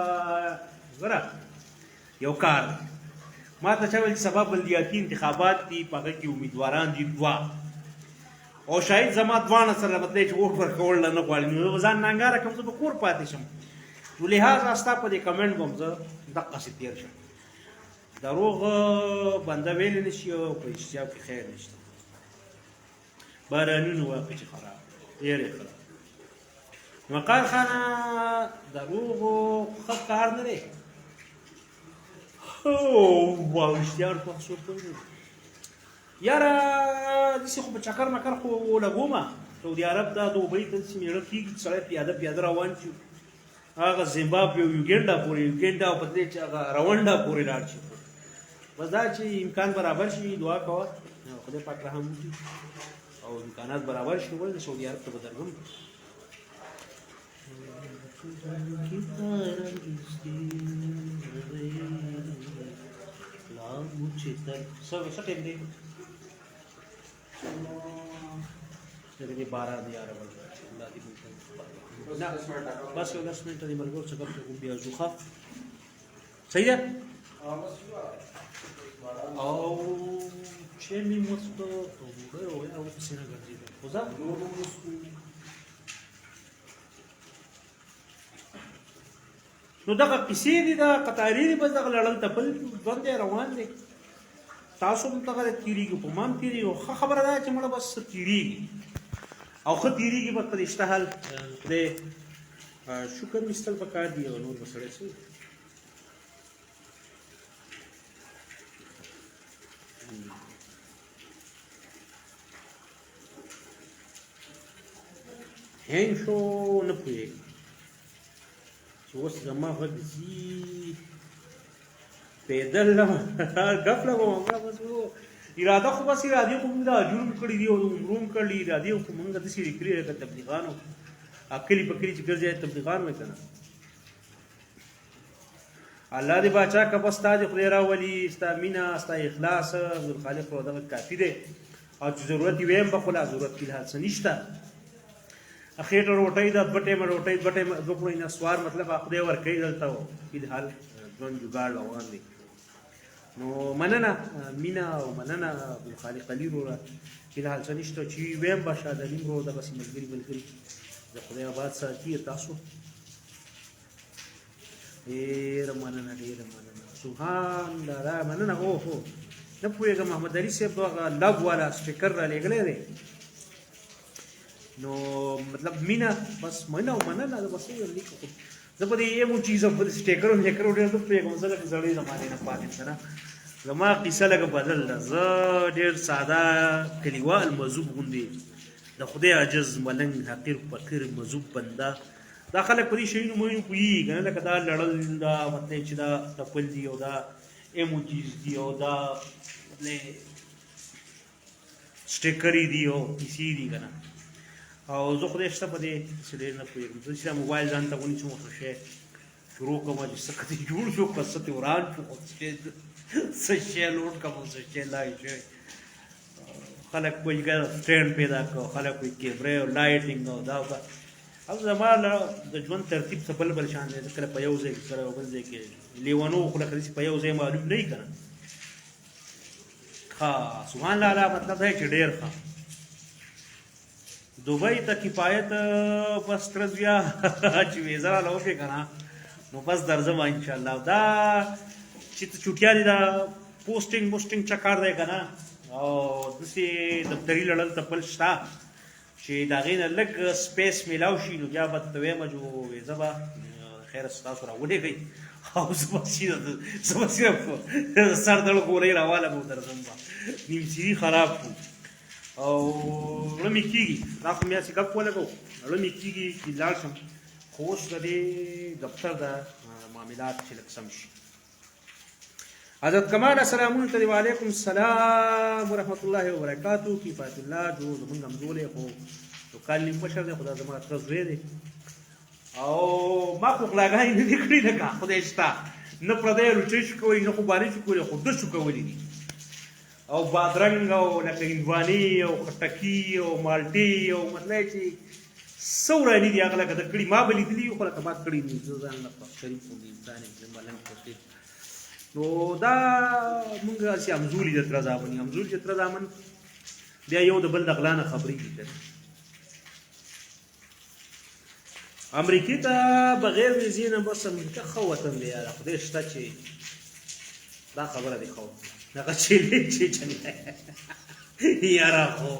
زره یو کار دی ما ته چا ویل چې سبا بلدیاتي انتخابات دي په هغه کې امیدواران دي دوه او شاید زما دواړه سره مطلب چې ووټ ورکول نه غواړي نو ځان نانګاره کوم زه به کور پاتې شم نو لحاظه ستا په دې کمنټ به هم زه دقسې تېر شم دروغ بنده ویلی نه شي او په اشتیاب کې خیر نشته بارانونه واقع چې خراب ډېر یې خراب وقار خانه دروغ ښه کار نه دی واو اشتیار په څو کوي یاره داسې خو په چکر مکر خو لګومه سعودي عرب دا دوبۍ ته چې میړه کېږي سړی پیاده روان شي هغه زیمبابوې او یوګینډا پورې او په دې چې هغه روانډا پورې لاړ شي بس دا چې امکان برابر شي دعا کوه خدای پاک رحم وکړي او امکانات برابر شي ولې سعودي عرب ته به درځم څه ټیم دی دغه 12 دی یاره بس یو 10 منټه دی ملګرو څه کوم بیا ځوخه صحیح ده او چې می مستو وګورئ او څه نه ګرځي خو ځه نو دغه کیسې دي دا قطاري دي بس دغه لړل تپل ژوند دی روان دی تاسو هم دغه تېرېږي په ما هم تېرېږي ښه خبره ده چې مړه بس تېرېږي او ښه تېرېږي به په رشته حال خدای شکر ویستل پکار دي او نور به سړی څه هینګ شو نه پوهېږم چې اوس زما غږ ځي پیدل ګپ لګوم بس اراده خو بس ارادې خو موږ دا جرم کړي دي او عمروم کړي ارادې خو موږ داسې لیکلي لکه تبلیغانو کلي په کلي چې ګرځي تبلیغان وایي که نه الله دې باچا که بس ستا دې خدای راولي ستا مینه ستا اخلاص حضورخالق خو دغه کافي دی او چې ضرورت یې ویم به خو لا ضرورت فلحال څه نشته خېټه روټۍ ده دوه ټیمه روټۍ دوه ټیمه دوه کړو نسوار مطلب خدای ورکوي دلته فلحال ژوند جوګاړ روان دی نو مننه مینه او مننه عبدالخالق علي وروره فلحال څه نشته چې ویم به شاید علیم ورو دغسې ملګري ملګري د خدای آباد ساتي تاسو ډېره مننه ډېره مننه سبحان الله مننه اوهو نه پوهېږم محمد علي صاحب هغه لب والا سټیکر را لېږلی دی نو مطلب مینه بس مننه او مننه بس لیکو زه په دې ایمو چیزو په سټیکرو میکرو ډېر نه پوهېږم زه لکه زړې زمانې نه پاتې یم که نه زما قیصه لږه بدل ده زه ډېر ساده کلیوال مذوب غوندې د خدای عجز ملنګ حقیر فقیر مذوب بنده دا خلک په دې شیونو مینو پوهېږي که نه لکه دا لړل دا مطلب چې دا ټپل دي او دا ایموجیز دي او دا مطلب سټیکرې دي او کیسې دي که نه او زه خدای شته په دې څه ډېر نه پوهېږم زه چې دا موبایل ځان ته ونیسم ورته شی شروع کړم چې څه کتې جوړ شو که څه تې وران شو څه شی لوډ کړم او څه شی لای شوی خلک کوئی سټینډ پیدا کړو خلک کوئی کیمرې او لایټینګ او دا او زما د ژوند ترتیب څه بل بل شان دی زه کله په یو ځای کې کله بل ځای کې لیونو خو لکه داسې په یو ځای معلوم نه وي که نه ښه سبحان الله مطلب دی چې ډېر ښه دوبۍ ته کفایت بس ترس بیا چې ویزه راله وکړې که نه نو بس درځم انشاءالله دا چې چوټیا دي دا پوسټینګ چکر دی که نه او داسې دفتري لړل ته بل شته چې د هغې نه لږ سپیس میلاو شي نو بیا به ته ویمه جو ویزه به خیر ستاسو راولېږئ او زه به صرف سر دړ ګولۍ راواله به درځم به نیم سیري خراب کړو او زړه مې کېږي دا خو مې هسې ګپ ولګو زړه مې کېږي چې لاړ شم خو اوس د دې دفتر د معاملات چې لږ سم شي حضرت کمال السلامونه ته وعلیکم السلام ورحمت الله وبرکاتو کفایت الله جو زمونږ همزولی خو یو کال نیم مشر دی خو دا زما تره زوی دی او ما خو غلاګانې نه دي کړي لکه خدای شته نه پردی روچۍ شو کولی نه خوبانۍ شو کولی خو ده شو کولی دي او بادرنګ او لکه هندواني او خټکي او مالټې او مطلب چې څه وراني دي هغه لکه د کړي ما به لیدلي خو لکه ما کړي نه زه ځان لپاره شریف غوندې انسان یم ملنګ پوښتې نو دا مونږ هسې همزولي د تره زامن یو همزولي د تره زامن بیا یو د بل د غلا نه خبرېږي که امریکې ته بغیر ویزې نه بس امریکا ښه وطن دی یاره خدای شته چې دا خبره دی ښه هغه چیلې چیچن یاره خو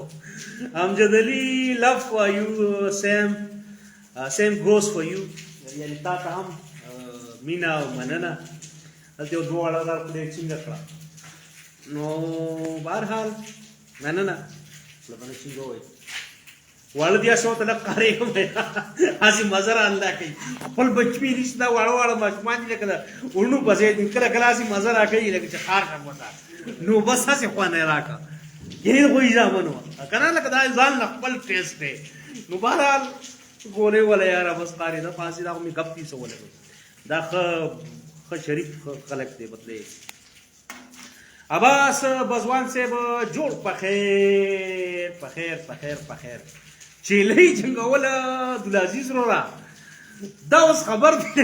امجد علي love for you same goes for you یعنې تا ته هم مینه او مننه هلته یو دواړه دا خدای څنګه کړه نو بهرحال مننه لبنه څنګه وایي واړه دې هسې ورته لږ قهرېږم هسې مزه رانده کوي خپل بچپي دي چې دا واړه ماشومان دي لکه د وړنو په ځای کله کله هسې مزه راکوي لکه چې خار کړم ورته نو بس هسې خوند یې راکړه یعنې د خو زامن وه که نه لکه دا ځان له خپل ټیسټ دی نو بهرحال ګولۍ وله یاره بس قارېده خو هسې دا خو مې ګپ کیسه ولګوي دا ښه شریف خلک دی مطلب عباس بزوان صاحب جوړ پخیر پخیر پخیر پخیر چیلۍ جنګوله عبدالعزیز وروره دا اوس خبر دی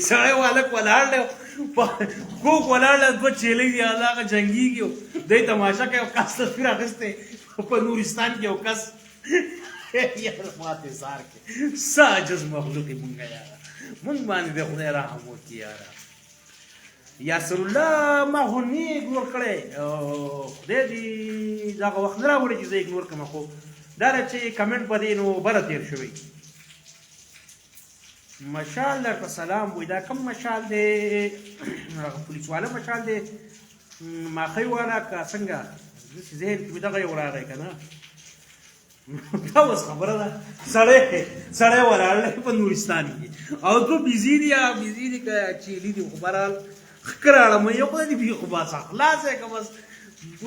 سړی والک ولاړ دی کوک ولاړ دی دوه چیلۍ دي هغه جنګېږي دی تماشه کوي یو کس تصویر اخیستی په نورستان کې یو کس یاره ماته زار کې څه عجز مخلوق یې مونږ یاره مونږ باندې د خدای رحم وکړي یاره یاسر الله ما خو نه اګنور کړی خدای دې دغه وخت نه راوړي چې زه اګنور کړم خو دا ده چې کمنټ په دې نو بره تېر شوی مشال درته سلام وایي دا کوم مشال دی هغه پولیس والا مشال دی ماخۍ والا که څنګه داسې ذهن کې مې دغه یو راغی که نه دا اوس خبره ده سړی ولاړ دی په نورستان کې او تو بیزي دي که چیلي دي خو بهرحال ښه راړم یو خدای دې بي خو بس خلاص یې که بس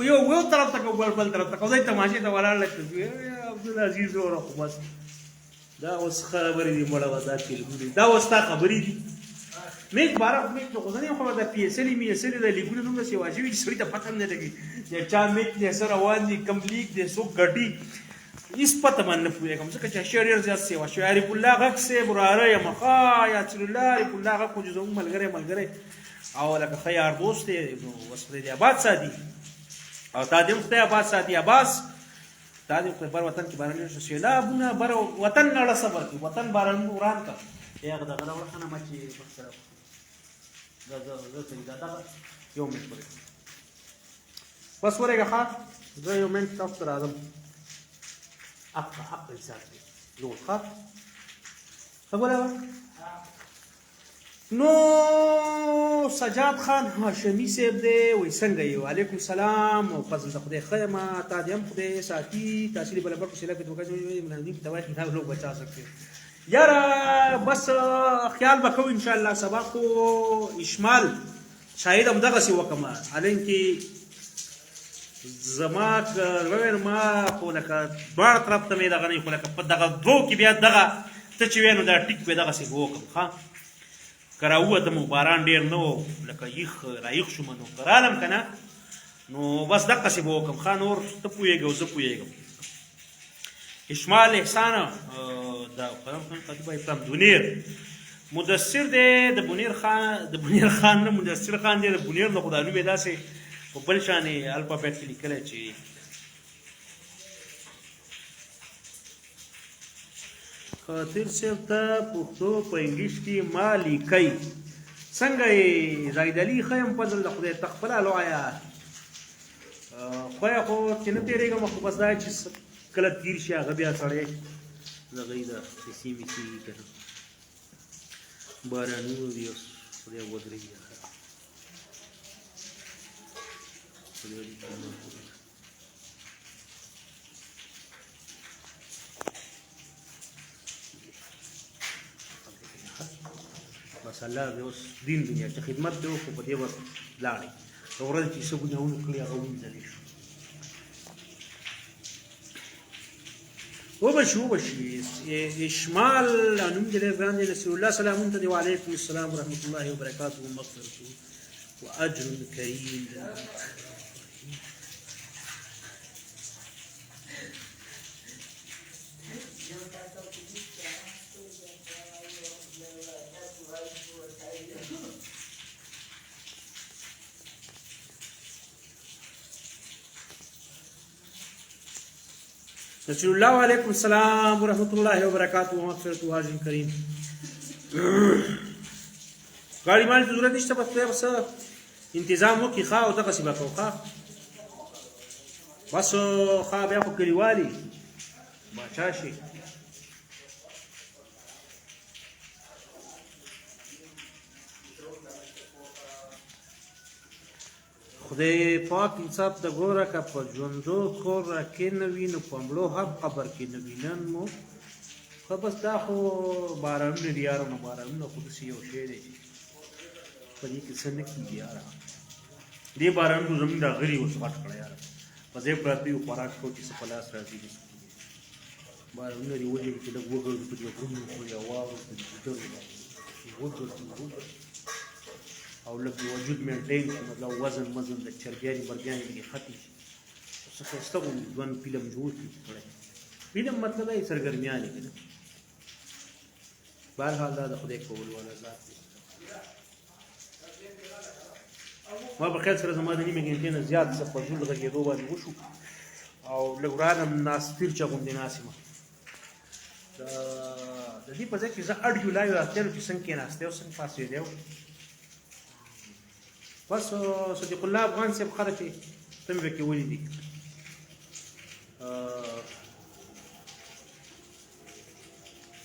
یو طرف ته که بل طرف ته که خدای تماشې ته ولاړ دی عبدالعزیز وره خو بس دا اوس خبرې دي مړه وه دا تلفون دي دا اوس تا خبرې دي میک بارا میک تو خو زه نه یم خبر دا پي ایس ایل میسلې د لیکونه دومره سې واجب وي چې سړي ته پته هم نه لګي د چا میک دی څه روان دي کوم لیک دی څوک ګټي هېڅ پته باندې نه پوهېږم ځکه چې اشیاء ډېر زیات سیوا شوی عارف الله غږ صاحب وراره یم ښه یاسر الله عارف الله غږ خو چې زموږ ملګری او لکه ښه یار دوست دی نو اوس خدای دې آباد ساتي او تا دې هم خدای آباد ساتي عباس تا دې خدای بر وطن کې باراني شو سیلابونه بر وطن نړه صبر کړي وطن باران وران کړ هغه دغه راوړه نه ما چې بخسره زه یو منټ پورې بس ورېږه ښه زه یو منټ تاسو ته راځم حق حساب دی لوړ ښه خبره وه نو سجاد خان هاشمي صاحب دی وایي څنګه یې وعلیکم السلام او فضل د خدای ښه یم تا دې هم خدای ساتي تحصیلي بلبر کو سیلا کې تو مهندی کی دوائی کتاب لوگ بچا سکتے یار بس خیال وکړو ان شاء الله سبا کو اشمال شاید هم دغسې وکړم حالانکې زما ما خو لکه دواړه طرف ته مې دغه نه خو لکه په دغه دوو کې بیا دغه ته چې وایې نو دا ټیک به دغسې وکړم ښه که راووتم باران ډېر نه و لکه رایخ شوم نو که رالم که نه نو بس دقسې به وکړم ښه نور ته پوهېږې او زه پوهېږم اشمال احسان د خطیب ابراهیم دونیر مدثر دی د بونیر خان نه مدثر خان دی د بونیر نه خو دا نوم یې داسې په بل شانې الفابیټ کې لیکلی چې خاطر صاحب ته پښتو په انګلیش کې ما لیکئ څنګه یې زاهد علي ښه یم فضل د خدای ته خپله لویه خویه خو چې نه تېرېږم خو بس دا چې کله تیر شي هغه بیا سړی دغه یې د کیسې میسې که نه بارانونه دي اوس خدای ودرېږي بس الله دې اوس دین دنیا چې خدمت دې وکړو په دې ور لاړې د ورځې چې څه ګناهونه کړي هغه ومینځلی شو وبشي اشمال نوم دې ډېر ګران دی رسول الله سلامون ته دی وعلیکم السلام ورحمة الله وبرکاته ومغفرته واجر کریم رسول الله علیکم السلام ورحمۃ اللہ وبرکاتہ ومغفرته حاجم کریم غاړي مال ته ضرورت نشته بس انتظام وکړي ښه او دغسې به کوو ښه بس ښه بیا خو کلیوالي باچا شي خدای پاک انصاف د ګوره که په ژوندو کور کې نه وي نو په مړو هم قبر کې نه وي نن مو ښه بس دا خو بارانونه دي یاره نو بارانونه خو داسې یو شی دی چې په دې کې څه نه کېږي یاره دې بارانونو زموږ دا غري اوس غټ کړی یاره په ځای پراته یو خوراک کوو چې څه په لاس راځي بارانونه دې وجې چې لږ وګرځو په دې غرونو پورې او واورو په دې وګرځو او لږ وجود مینټین کړي مطلب وزن د چرګیانې مرګیانې لږې ختم شي څه ښایسته غوندې ځوان فلم جوړ کړي سړی فلم مطلب دا یې سرګرمیانې که نه بهرحال دا د خدای کول والا ذات دی ما په خیال سره زما د نیمې ګنټې نه زیات څه په زول غږېدو باندې وشو او لږ وړاندې ناست پیرچه غوندې ناست یم د دې په ځای کې زه اډیو لایو راغلی چې څنګه کېناستی او څنګه پاڅېدی بس صدیق الله افغان صاحب خره چې ته مې پکې ولیدي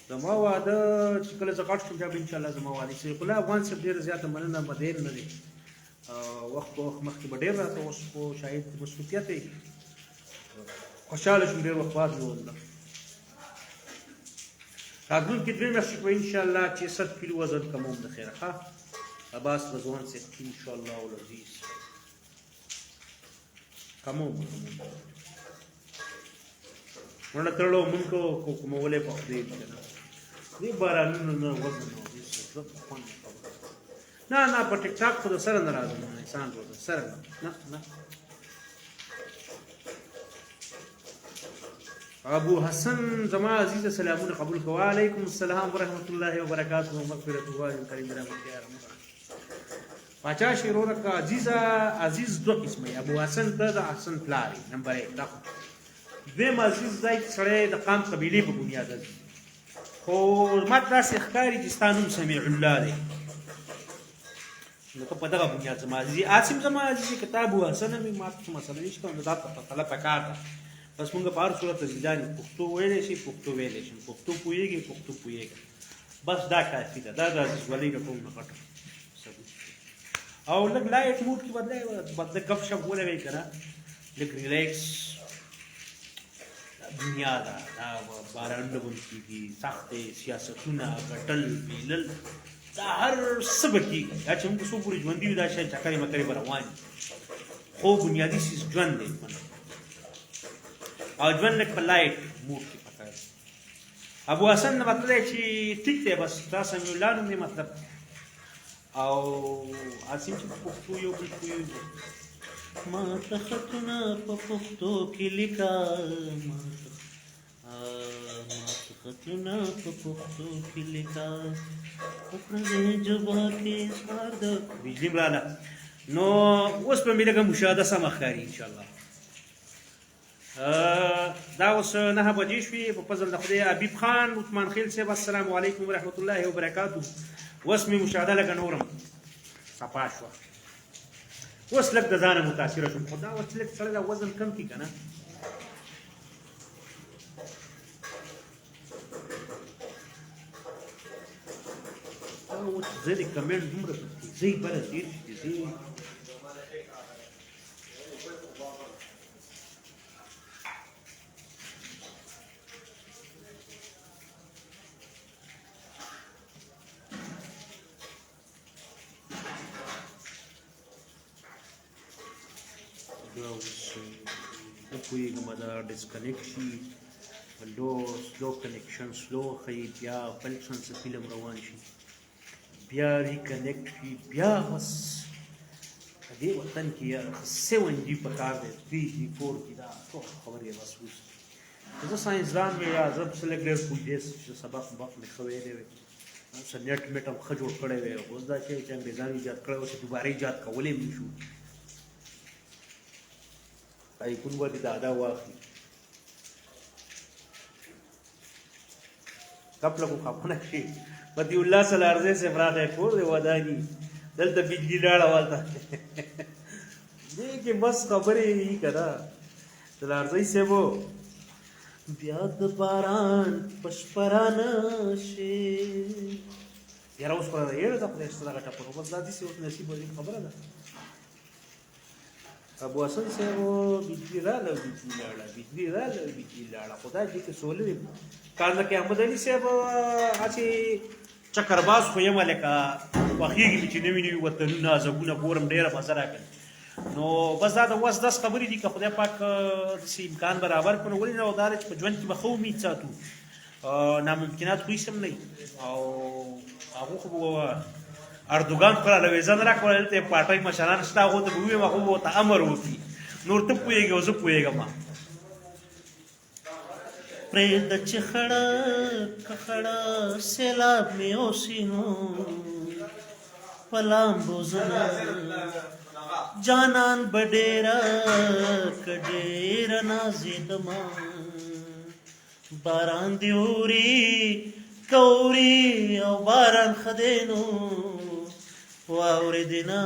زما واده چې کله زه غټ شوم بیا به انشاءالله زما واده صدیق الله افغان صاحب ډېره زیاته مننه مدیر نه دی وخت په وخت مخکې به ډېر راته اوس خو شاید مصروفیت دی خوشحاله شوم ډېر وخت بعد مې ولیدل راتلونکي 2 میاشتې به انشاءالله چې 100 کیلو وزن کموم د خیره ښه عباس رضوان صاحب انشاءالله العزیز کموم ورنه تړلو مونږ کو کومولې په خدای دې نه دې بارانونو نه وزن نه دې څه نه په ټیک ټاک خو سره نه راځم انسان روزه سره نه ابو حسن زما عزیز سلامونه قبول کوه علیکم السلام ورحمت الله وبرکاته مغفرت الله کریم رحمت یا رب پاچا شیرونه کا عزیز دو قسمه ابو حسن د حسن پلاری نمبر 1 دا دویم عزیز دای سره د قام قبیله په بنیاد دی خو ماته داسې ښکاري چې ستا نوم سمیع الله دی نو ته په دغه بنیاد زما عزیز عاصم زما عزیز کتاب ابو حسن مې ماته څه مسله نشته نو دا پتله پکار ده بس مونږ په هر صورت ځداني پښتو ویلی شي پښتو ویلی شي پښتو پوهېږي بس دا کافي ده دا د عزیزولۍ د ټول نه غټه او لږ لایټ موډ کې بدله ګپ شپ ولګوئ که نه لږ ریلیکس دنیا ده دا باران نه بند کېږي سختې سیاستونه ګټل میلل دا هر څه به کېږي دا چې موږ څو پورې ژوندي وي دا شاید چکرې مکرې به روان وي خو بنیادي څیز ژوند دی او ژوند لږ په لایټ موډ کې پکار ابو حسن نه مطلب دی چې ټیک دی بس دا سمیع الله نوم دی مطلب او عاصم چې په پښتو یو بل پوهېږي ما ته خطونه په پښتو کې لیکه ما ته خطونه په پښتو کې لیکه په پردۍ ژبه کې اظهار د بجلي م راله نو اوس به مې لږه مشاهده سمه ښکاري انشاءالله دا اوس 9 بجې شوې په فضل د خدای حبیب خان عثمان خیل صاحب السلام علیکم ورحمت الله وبرکاته اوس مې مشاهده لږه نورم صفا شوه اوس لږ د ځانه متاثره شوم خو دا اوس لږ سړی دا وزن کم کړي که نه اوس زه د کمنټ دومره په تیزۍ بله ډېر تیزۍ پوهېږم دا ډسکنیکټ شي سلو کنیکشن سلو ښیي بیا بل شان څه فلم روان شي بیا ریکنیکټ شي بیا بس په دې وطن کې 7G پکار دی 3G 4G دا ټول خبرې بس اوس زه ساینسدان مې یا زه پسې لږ ډېر پوهېدې چې سبق مې ښه ویلی وی څه نیټ میټ هم ښه جوړ کړی وی اوس دا شی چې انګرېزانو ایجاد کړی اوس دوباره ایجاد کولی هم نشو ایکون باندې دادا واخلي کپله خو خپنه شي بدي الله سلارزه صاحب راغی کور دی وداني دلته بجلي لاړه والته دې کې بس خبرې یې که نه سلارزی صاحب بیا د باران په شپه رانشي یاره اوس خو یېړه ده خدای شته دغه ټپه بس دا داسې اوس نصیب وظیب خبره ده ابو حسن صاحب بجلی راله بجلی لاړه خو دا دې کې سولې کارنه کې احمد علي صاحب هسې چکرباز خو یم لکه خوښېږي مې چې نوي نوي وطنونه ځګونه ګورم ډېره مزه راکوي نو بس دا د وس 10 خبرې دي که خدای پاک داسې امکان برابر کړو نو ولې نه دا چې په ژوند کې به ښه امید ساتو ناممکنات خو هېڅ هم نه او هغو خو اردوګان خو راله ویزه نه راکړله دلته یې پارټۍ مشران شته هغو ته به ووایم هغو به ورته امر وکړي نور ته پوهېږې او زه پوهېږم پرېږده چې خړه سیلاب مې اوسینو په لامبو زنه جانان به ډېره که ډېره نازېدمه باران دې اوري که اوري او باران ښه دی نو واورېدې نه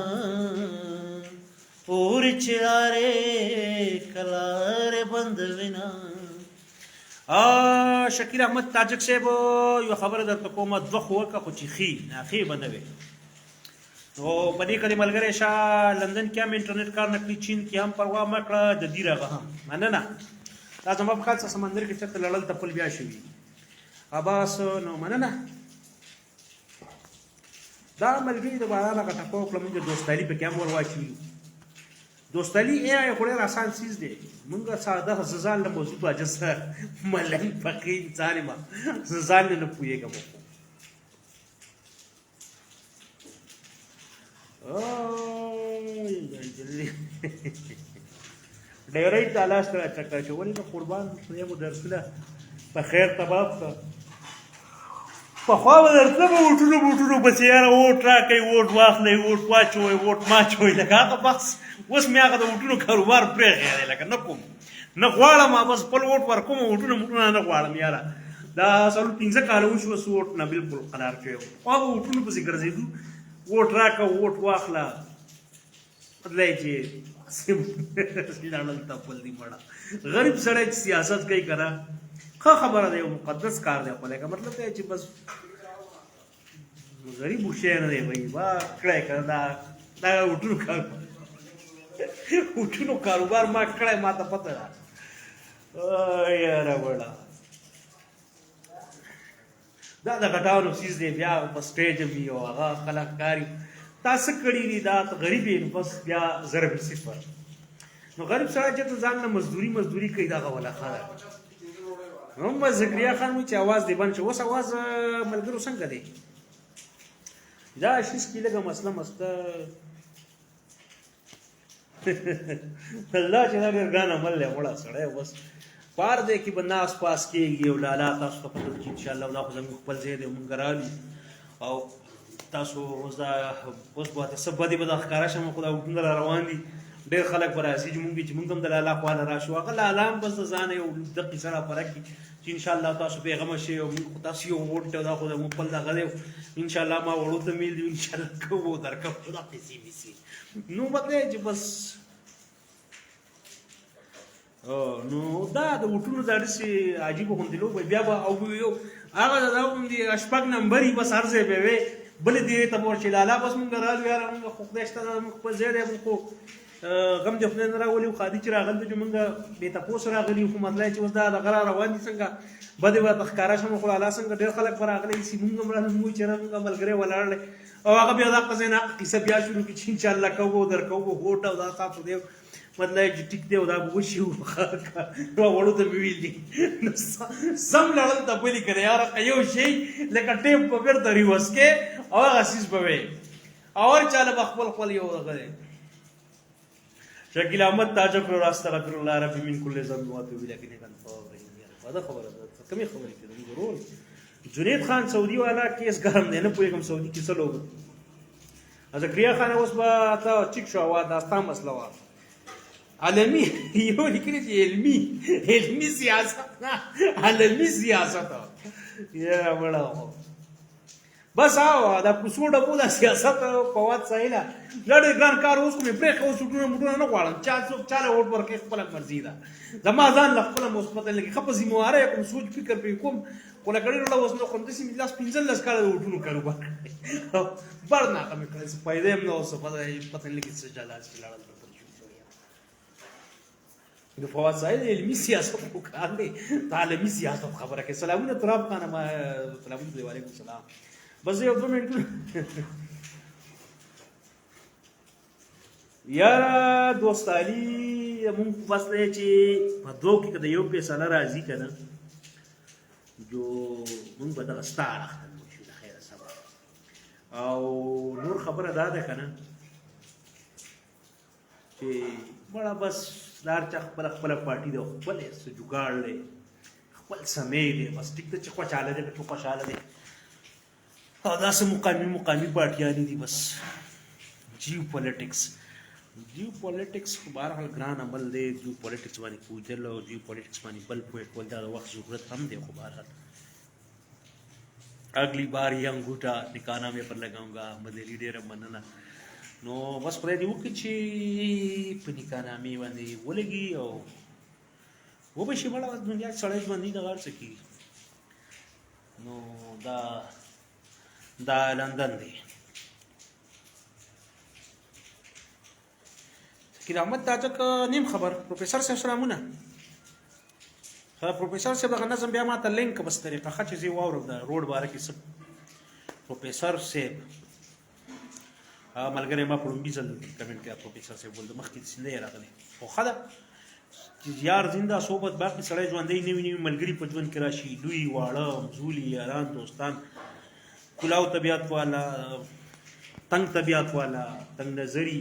اوري چې لارې که لارې بندوي نه شکیل احمد تاجک صاحب یو خبره درته کومه دوه خو وکړه خو چې ښې ناښې به نه وې نو په دې کې د ملګری شاه لندن کې هم انټرنیټ کار نه کړي چین کې هم پروا مه کړه د دې رغه هم مننه دا زما په خاصه سمندر کې چېرته لړل تپل بیا شوي بس نو مننه دا ملګري د باران هغه ټپه وکړه مونږ دوستالي پکې هم ور واچوي دوستالي خو ډېر اسان څیز دی مونږ ساده زه ځان له موضوع په عجز ملنګ فقیر انسان یم زه ځان نه پوهېږم ډېرې تلاش ته چکر اچولې د قربان خدای مو درسونه په خیر تباب کړه پخوا به درته به ووټونو بوټونو پسې یاره ووټ راکئ ووټ واخلئ ووټ واچوئ ووټ ماچوئ لکه هغه بس اوس مې هغه د ووټونو کاروبار پرېښی دی لکه نه کوم نه غواړم بس خپل ووټ ورکوم ووټونه موټونه نه غواړم یاره دا 5 کاله وشوه څه ووټ نه بلکل قرار شوی وو پخوا به ووټونو پسې ګرځېدو ووټ راکړه ووټ واخله مطلب چې لړل تپل دي مړه غریب سړی چې سیاست کوي که نه ښه خبره ده یو مقدس کار دی خو لکه مطلب دی چې بس غریب شی نه دی بھائی وا کړی که دا وټونو کاروبار ما کړی ما ته پته ده یاره وړه دا د غټانو څیز دی بیا په سټیج وي او هغه خلک کاري تا څه کړي دي دا غریب یې بس بیا ضرب صفر نو غریب سړی چې ته ځان نه مزدوري کوي دغه ولا ښه ده محمد ذکریا خان وایي چې اواز دې بند شو اوس اواز ملګرو څنګه دی دا شیز کې لږه مسله مسته الله چې دا ډېر ګران عمل دی مړه سړی بس پار دی کې به ناس پاس کېږي او لالا تاسو ته پته چې انشاءالله دا خو زموږ خپل ځای دی مونږ رالو او تاسو اوس دا اوس به څه بدې به دا ښکاره شم خو دا وټونه را روان دي ډېر خلک به راځي چې مونږ هم د لالا خواله راشو هغه لالا هم بس د ځانه یو د قصه راپره کړي چې انشاءالله تاسو بېغمه شئ او موږ تاسو یو ووټ دی دا خو زموږ خپل دغه دی انشاءالله ما وړو ته میل دي انشاءالله کوو درکوو دا قصې ویسې نو مطلب چې بس نو دا د وټونو دا داسې عجیبه غوندې لوبه بیا به او یو هغه د غوندې شپږ نمبر یي بس هر ځای به وې بلې دې ته به ورشي لالا بس مونږ رالو یاره مونږ خو خدای شته مونږ خپل ځای دی مونږ خو غم دې خدای نه راولي خو خادي چې راغلی چې مونږ بې تپوس راغلي خو مطلب چې اوس دا دغه را روان دي څنګه بدې به ښکاره شم خو لالا څنګه ډېر خلک به راغلی سي مونږ هم راغلي مونږ چې مونږ ملګری ولاړلی او هغه بیا دا قضیه نه قصه بیا شروع کړي چې انشاءالله کوو درکوو ووټ او دا تاسو دی مطلب چې ټیک دی او دا به وشي وړو ته مې ویل دي سم لړل ته پلي کړی یاره که یو شی لکه ټیپ به بېرته ریورس کې او هغه څیز به وی او هر چاله به خپل یو دغه دی شکیل احمد تاجک رو استغفر الله ربي من كل ذنب واتوب اليه انك انت التواب الرحيم دا خبره ده کمی خبرې کوي ضرور جنید خان سعودي والا کیس ګرم دی نه پوهېږم سعودي کې څه لوبه ذکریا خان اوس به تا چیک شو وا دا ستا مسله وه عالمي یو لیکلي چې علمي سیاست نه عالمي سیاست یا وړه بس دا کوڅو ډبو دا سیاست په واد سهیله دا ډېر ګران کار اوس خو مې پرېښه اوس وټونه موټونه نه غواړم څوک چاله ووټ ورکوي خپله مرضي ده زما ځان له خپله مو اوس پته لګي ښه په ذمهوارۍ کوم سوچ فکر پرې کوم خو لکه ډېر وړه اوس نه خورم داسې مې لاس 15 کاله د وټونو کاروبار بر ناکامې کړی څه فایده هم نه اوس پته نه لګي څه جلاس کې لاړل د فواد صاحب علمي سیاست خو کار دی د عالمي سیاست خبره کوي سلامونه تراب خانه ما سلامونه دی وعلیکم السلام بس یو 2 منټ یاره دوستالي مونږ فصله چې په دوه کې که د یو فیصله راځي که نه جو مونږ به دغه ستا اړخ ته شو د خیره سبا او نور خبره دا ده که نه چې مړه بس دار چا خپله پارټي ده خپل څه جوګاړ دی خپل سمې دی بس ټیک ده چې خوشحاله دی که خوشحاله دی او داسې مقامي پارټیانې دي بس جیو پالیټکس خو بهرحال ګران عمل دی جیو پالیټکس باندې پوهېدل او جیو پالیټکس باندې بل پوه کول دا د وخت ضرورت هم دی خو بهرحال اگلی بار یہ انگوٹھا نکانا میں پر لگاؤں گا احمد علی ډېره مننه نو بس خدای دې وکړي چې په نکاحنامې باندې ولګي او وبه شي مړه دنیا سړی ژوندي دغه هر څه کېږي نو دا لندن دی شکیل احمد تاجک نیم خبر پروفیسر صاحب سلامونه پروفیسر صاحب دغه نظم بیا ما ته لینک په بس طریقه ښه چې زه یې واورم د روډ باره کې څه پروفیسر صاحب ملګری ما په لومړي ځل کمنټ کړی پروفیسر صاحب ول د مخکې داسې نه یې راغلی خو ښه ده چې یار زنده صحبت باقي سړی ژوندی نوي نوي ملګري په ژوند کې راشي لوی واړه همزولي یاران دوستان کلاو طبیعت والا تنګ طبیعت والا تنګ نظري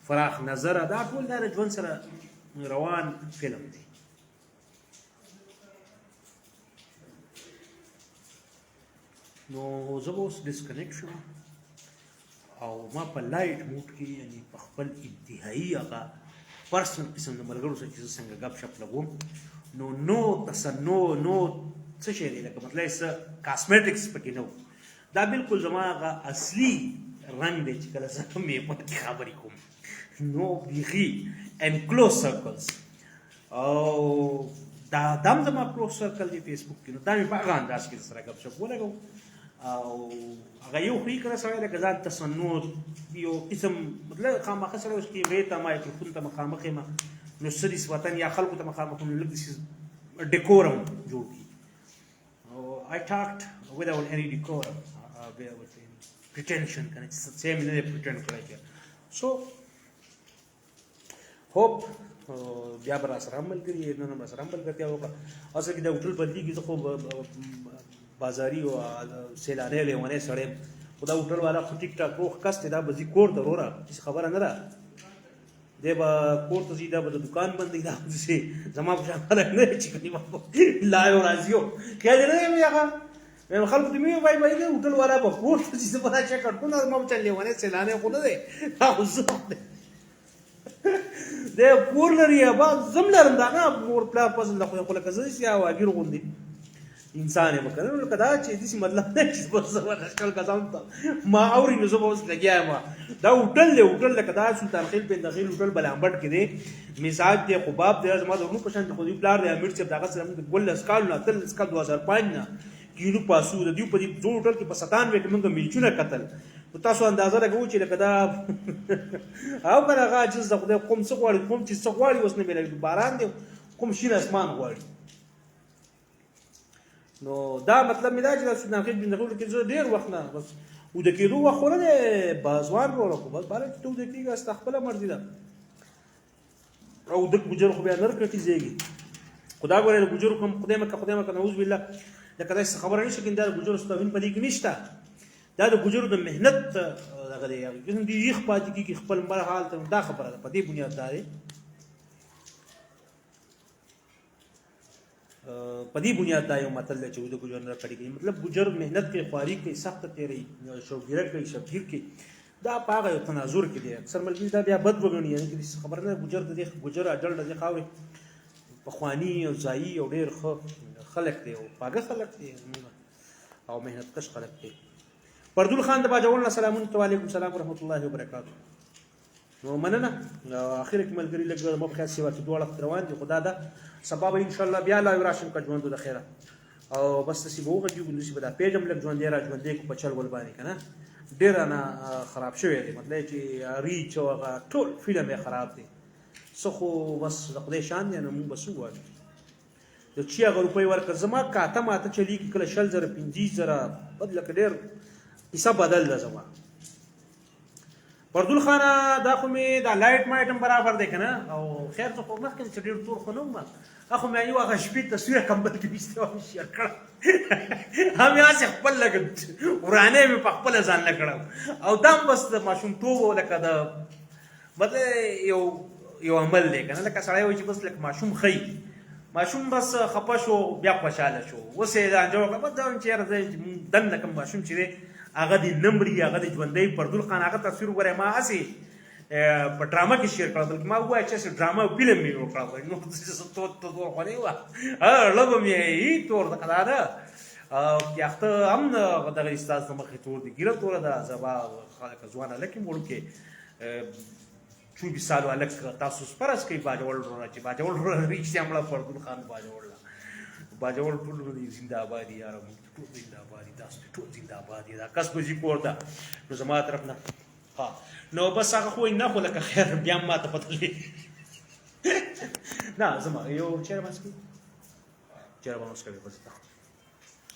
فراخ نظره دا ټول دا د ژوند سره روان فلم دی نو زه به اوس ډسکنیکټ شم او ما په لایټ موډ کې یعنی په خپل انتهایي هغه پرسنل قسم د ملګرو سره چې زه څنګه ګپ شپ لګوم نو تصنع نو څه شی دی لکه مطلب څه کاسمیټکس پکې نه دا بالکل زما هغه اصلي رنګ دی چې کله زه مې په کې خبرې کوم نو بیخي اینڈ کلوز سرکلز او دا دم زما کلوز سرکل دی فیسبوک کې نو دا مې په هغه انداز کې سره ګپ شپ ولګوم او هغه یو خو یې کړه سړی لکه ځان تصنع یو قسم مطلب خامخا سړی اوس کې وې ته مایکروفون ته مخامخ یم نو څه نسبتا یا خلکو ته مخامخ لږ داسې ډیکورم جوړ کړي I talked without any decorum with pretension کنه چې څه مې نه پریټند کړی so hope بیا به راسره هم ملګري نن هم راسره هم ملګرتیا وکړه اصل کې دا هوټل بدلېږي زه خو بازاري او سیلانی لیونی سړی خو دا هوټل والا خو ټیک ټاک روغ کس دی دا به ځي کور ته وروره هېڅ خبره نه ده دی به کور ته ځي دا به د دوکان بندوي دا به داسې زما په شان خلک نه دی چې لایو راځي خیال یې نه دی هغه خلکو ته مې وایي بای دی هوټل والا به کور ته ځي زه به دا چکر کوم زما په شان لیونی سیلانی خو نه دی دا خو ذوق دی دی کور لري با زم لرم دا نه مور پلار فضل د خو لکه زه چې واګیر غوندې انسان یې وکړه نو لکه دا چې داسې مطلب نه چې بس زه به ښکل کسان ته ما اوري نو زه به اوس لګیا یم دا هوټل دی هوټل لکه دا سلطان خیل پندخیل هوټل بلامبټ کې دی مزاج دی خباب دی زما د ورونو په شان خو دوی پلار دی امیر صاحب دغه سره موږ ګل اسکال نه تل اسکال 2005 نه کینو پاسو د دیو په دې دوه هوټل کې په 97 کې موږ میلچونه قتل تاسو اندازه لګوئ چې لکه دا او کنه هغه عجز د خدای کوم څه غواړي کوم چې څه غواړي اوس نه ملګري باران دی کوم شین اسمان غواړي نو دا مطلب مې دا چې د سلطان خیل پندخیل کې زه ډېر وخت نه بس وده کېدو وخت خو نه دی بازوان وروړه خو بس باره چې ته وده کېږي ستا خپله مرضي ده او د ګجر خو بیا نر کټیزېږي خو دا ګورې د ګجرو کوم خدای مکه نعوذ بالله لکه داسې خبره نشته کېږي دا د ګجرو ستوهین په دې کې نشته دا د ګجرو د محنت دغه دی دوی یخ پاتې کېږي خپل مړ حال ته دا خبره ده په دې بنیاد دا دی په دې بنیاد دا یو متل دی چې د ګجر نه کړي مطلب ګجر محنت کوي خواري کوي سخت تیری شوګیره کوي شبگیر کوي دا په هغه یو تناظر کې دی اکثر ملګري دا بیا بد وګڼي یعنې چې خبره نه ګجر د دې ګجر اډل د خاورې پخواني او ځایي او ډېر ښه خلک دی او پاګه خلک دی او محنت کش خلک دی پردول خان د باجوړ نه سلامونه وعلیکم السلام ورحمت الله وبرکاته نو مننه اخر کې ملګري لګ مبخیا سی ورته دوه وخت روان دي خدا دا سبب ان شاء الله بیا لا راشم کا ژوند د خیره او بس سی بوغه جو بنسي بدا پیجم لګ ژوند دی را ژوند دی کو پچل ول باندې کنه ډیر نه خراب شوی دی مطلب چې ریچ او ټول فلم یې خراب دی سخو بس د خدای شان دی نو موږ بس وایو د چی هغه روپۍ ورکړه زما کاته ماته چلی کله 10000 15000 بدل کډیر حساب بدل ده زما پردول خانه دا خو مې دا لایټ مایټم برابر دی کنه او خیر ته خو مخکې چې ډېر تور خو نه وم اخو مې یو هغه شپې تصویر کمبل کې بیسته او شیر کړ هم یا څه خپل لګ ورانه مې په خپل ځان لګړم او دام بس ماشوم ټوب لکه دا مطلب یو عمل دی کنه لکه سړی وای چې بس لکه ماشوم خی ماشوم بس خپه شو بیا خوشاله شو وسه دا جوړ کړ بس دا چې راځي دنه کوم ماشوم چې هغه د نمبري هغه د ژوندۍ پردول خان هغه تصویر وګورئ ما هسې په ډرامه کې شیر کړه بلکې ما ووایه چې ډرامه فلم مې وکړه نو تور خو نه وه لږ مې تور دغه دا ده یاخته هم دغه ستاسو مخې تور دي ګیره توره ده زبا خلک ځوان هلک یې وړوکی 24 سالو هلک تاسو سپرس کوي باجوړ وروره چې باجوړ وروره رښتیا مړه پردول خان باجوړ باجوړ ټول زنده آبادي یاره ټول زنده آبادي تاسو ټول زنده آبادي دا کس به ځي کور ته نو زما طرف نه ها نو بس هغه خو نه خو لکه خیر بیا ما ته پته نه زما یو چیرې بس کوي چېرې به اوس کوي بس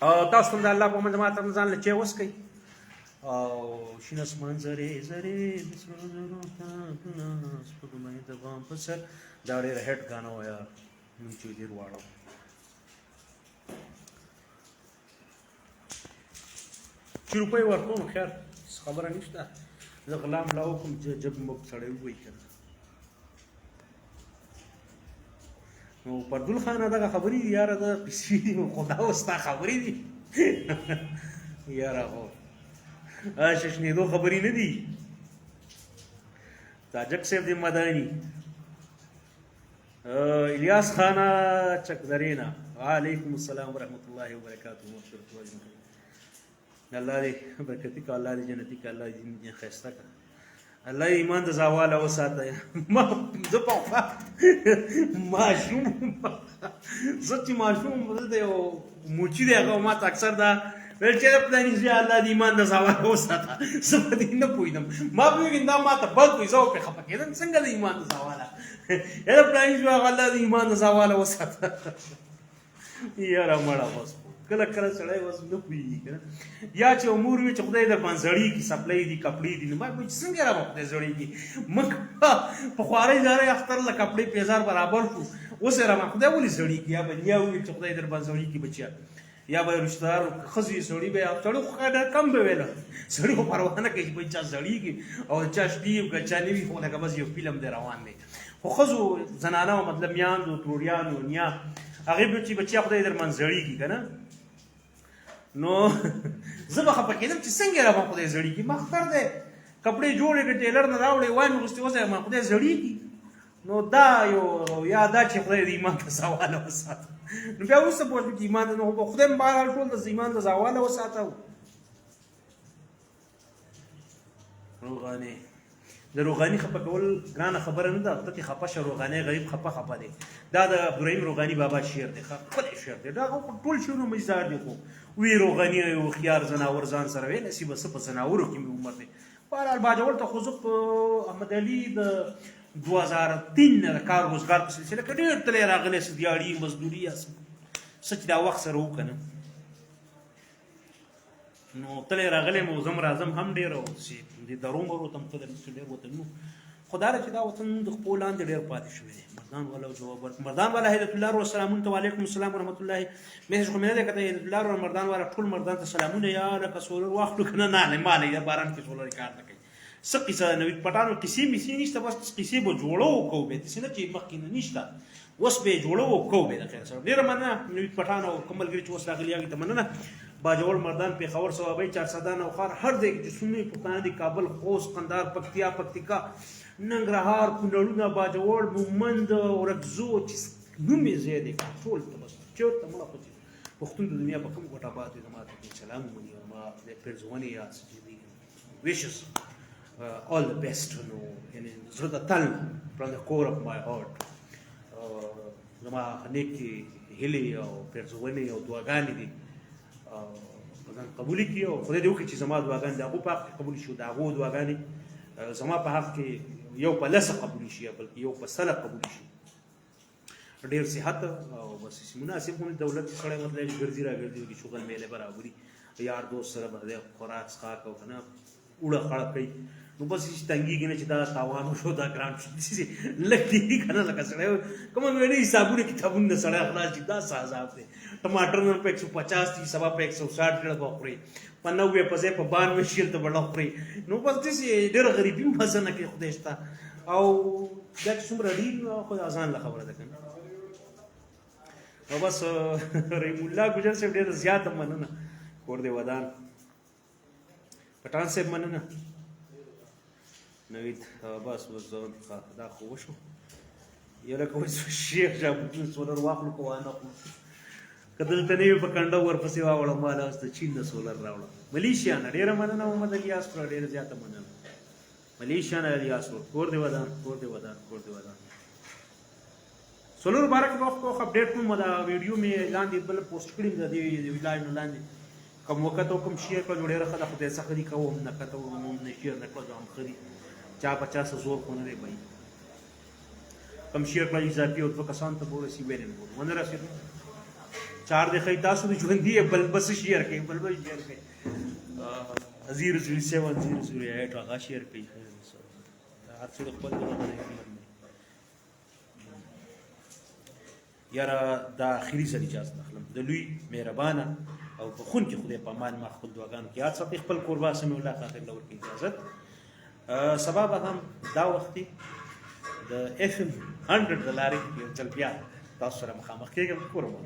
او تاسو هم د الله په منځ ماته ځان له چای وڅکئ او شین اسمان زرې زرې سپوږمۍ د بام په سر دا ډېره هیټ ګانا وه یار نوم چې ډېر واړه چې روپۍ ورکوم خیر خبره نشته زه غلا ملا وکړم جب مب سړی ووایي که نه نو پردول خانه دغه خبرې دي یاره د پیسې دي نو خو دا اوس ستا خبرې دي یاره هو ششنېدو خبرې نه دي تاجک صاحب د مدانی الیاس خانه چکدرینا وعلیکم السلام ورحمۃ اللہ وبرکاتہ الله دې برکتي کا الله دې جنتي کا الله دې خیسته کا الله ایمان د زاواله وساته ما زه په ماشوم زه چې ماشوم د یو موچي دی هغه ما ته اکثر دا ویل چې د پلاني زه الله دې ایمان د زاواله وساته زه په دې نه پوهېدم ما پوهېږم دا ما ته بد وایي زه پرې خفه کېدم څنګه د ایمان د زاواله د پلاني زه الله دې ایمان د زاواله وساته یاره مړه بس کله کله سړی اوس نه پوهېږي که نه یا چې امور وي چې خدای در باندې زړېږي سپلی دي کپړې دي نو ما وایي څنګه را به خدای زړېږي موږ په خوارۍ زارۍ اختر له کپړې پیزار برابر شو اوس یې را باندې خدای ولې زړېږي یا به نیا وویل چې خدای در باندې زړېږي بچیا یا به رشتهدار ښځې سړي به سړی خو ډېر کم به ویله سړي خو پروا نه کوي چې بچا زړېږي او چا شپې که چا نه وي خو لکه بس یو فلم دی روان دی خو ښځو زنانه مطلب میاندو تروریانو نیا هغې به چې بچیا خدای در باندې زړېږي که نه نو زه به خفه کېدم چې څنګه را باندې خدای زړېږي ما اختر دی کپړې جوړې کړې ټیلر نه راوړې وایم اغوستې اوس یې خدای زړېږي نو دا یو یا دا چې خدای د ایمان د زواله وساته نو بیا وروسته پوه شو چې ایمان نو خدای م بهرحال ټول د ایمان د زواله وساته روغانې د روغاني خفه کول ګرانه خبره نه ده ته چې خفه شه روغانۍ غریب خفه دی دا د ابراهیم روغاني بابا شعر دی ښکلی شعر دی دا ټول شعرونه مزدار دي خو وی روغاني هوښیار ځناور ځان سره وی نصیبه څه په ځناورو کې مې عمر دی بهرحال باجوړ ته خو زه په احمد علي د 2003 نه د کار روزګار په سلسله کې ډېر تللی راغلی څه دیاړي مزدوري یا څه چې دا وخت سره وکړه نه نو تللی راغلی م زم راځم هم ډېر او چې د درو مرو ته م تللی چې ډېر وطنونو خو دا ده چې دا وطن د خپلو لاندې ډېر پاتې شوی دی مردان والا جواب ورکړ مردان والا هدایت الله رو سلامونه ته وعلیکم السلام ورحمت الله میسج خو مې نه دی کته هدایت الله رو مردان والا ټول مردان ته سلامونه یا لکه سولر واخلو که نه نه ما نه باران کې سولر کار نه کوي څه قصه ده نوید پټانو کیسې میسې نشته بس قیسې به جوړو کوو بیا داسې نه چې مخکې نه نشته اوس به یې جوړو کوو بیا د خیر سره ډېره مننه نوید پټان او کوم ملګري چې اوس راغلي هغې ته مننه باجوړ مردان پېښور صوابۍ چارسده نوښار هر ځای کې چې سنې پښتانه دي کابل خوست قندهار پکتیا پکتیکا ننګرهار کونړونه باجوړ مومند ورکزو چې نوم یې ځای دی ټول ته بس چېرته مړه خو چې پښتون د دنیا په کوم ګوټ آباد وي زما ته سلام ومني او ما خدای پېرزونې یا wishes all the best نو یعنې زړه د تل from the core of my heart زما نیکې هیلې او پېرزونې او دعاګانې دي ځان قبولې کړي او خدای دې وکړي چې زما دعاګانې د هغو په حق کې قبولې شي او د هغو دعاګانې زما په حق کې یو په لسه قبولې شي بلکې یو په سله قبولې شي ډېر صحت او بس مناسب هم دولت سړی مطلب ګرځي راګرځي وکړي شغل میلې برابري یار دوست سره به خدای خوراک څښاک او که نه اوړه خړه کوي نو بس هېڅ تنګېږي نه چې دا تاوان وشو دا ګران شو لږ کېږي که نه لکه سړی کومه مې ویلې حسابونه کتابونه د سړی خلاص چې دا څه عذاب دی ټماټر نن په 150 دي سبا په 160 ډېره به خورې په 90 په ځای په 92 شل ته به نه خورې نو بس داسې ډېره غریبي مزه نه کوي خدای شته او دا چې څومره ډېر خو ځان له خبره ده که نه او بس رحیم الله ګجر صاحب ډېره زیاته مننه کور دې ودان پټان صاحب مننه نوید بس دا خو وشو یو لکه وایي شیخ شاه سولر واخلو که وانه خلو که دلته نه وي په کنډه ورپسې واوړم ماله اوس د چین د سولر راوړم ملیشیا نه ډېره مننه محمد الیاس پوره ډېره زیاته مننه ملیشیا نه الیاس کور دې ودان کور دې ودان کور دې ودان سولر باره کې وخت اپډېټ کوم دا ویډیو مې لاندې بل پوسټ کړی د دې لایو نه لاندې کوم وخت او کوم شیر کړه ډېره ښه ده خدای څخه دې کوم نه کته هم نه شیر نه کړه هم خري چا 50 زور خو نه دی بھائی کم شیر کړه اضافي او دوه کسان ته ورسي ویلم ونه رسېدو چار دی خی تاسو د ژوندۍ بل بس شیر کوي بل بل شیر کوي 00708 هغه شیر کوي هر څه خپل یاره دا اخري ځل اجازه اخلم د لوی مهربانه او بخونکي خدای په امان ما خپل دعاګانو کې یاد ساتئ خپل کوربه سمیع الله خاطر له ورکړي اجازت سبا به هم دا وختي د FM 100 د لارې یو ځل بیا تاسو سره مخامخ کېږم کوربه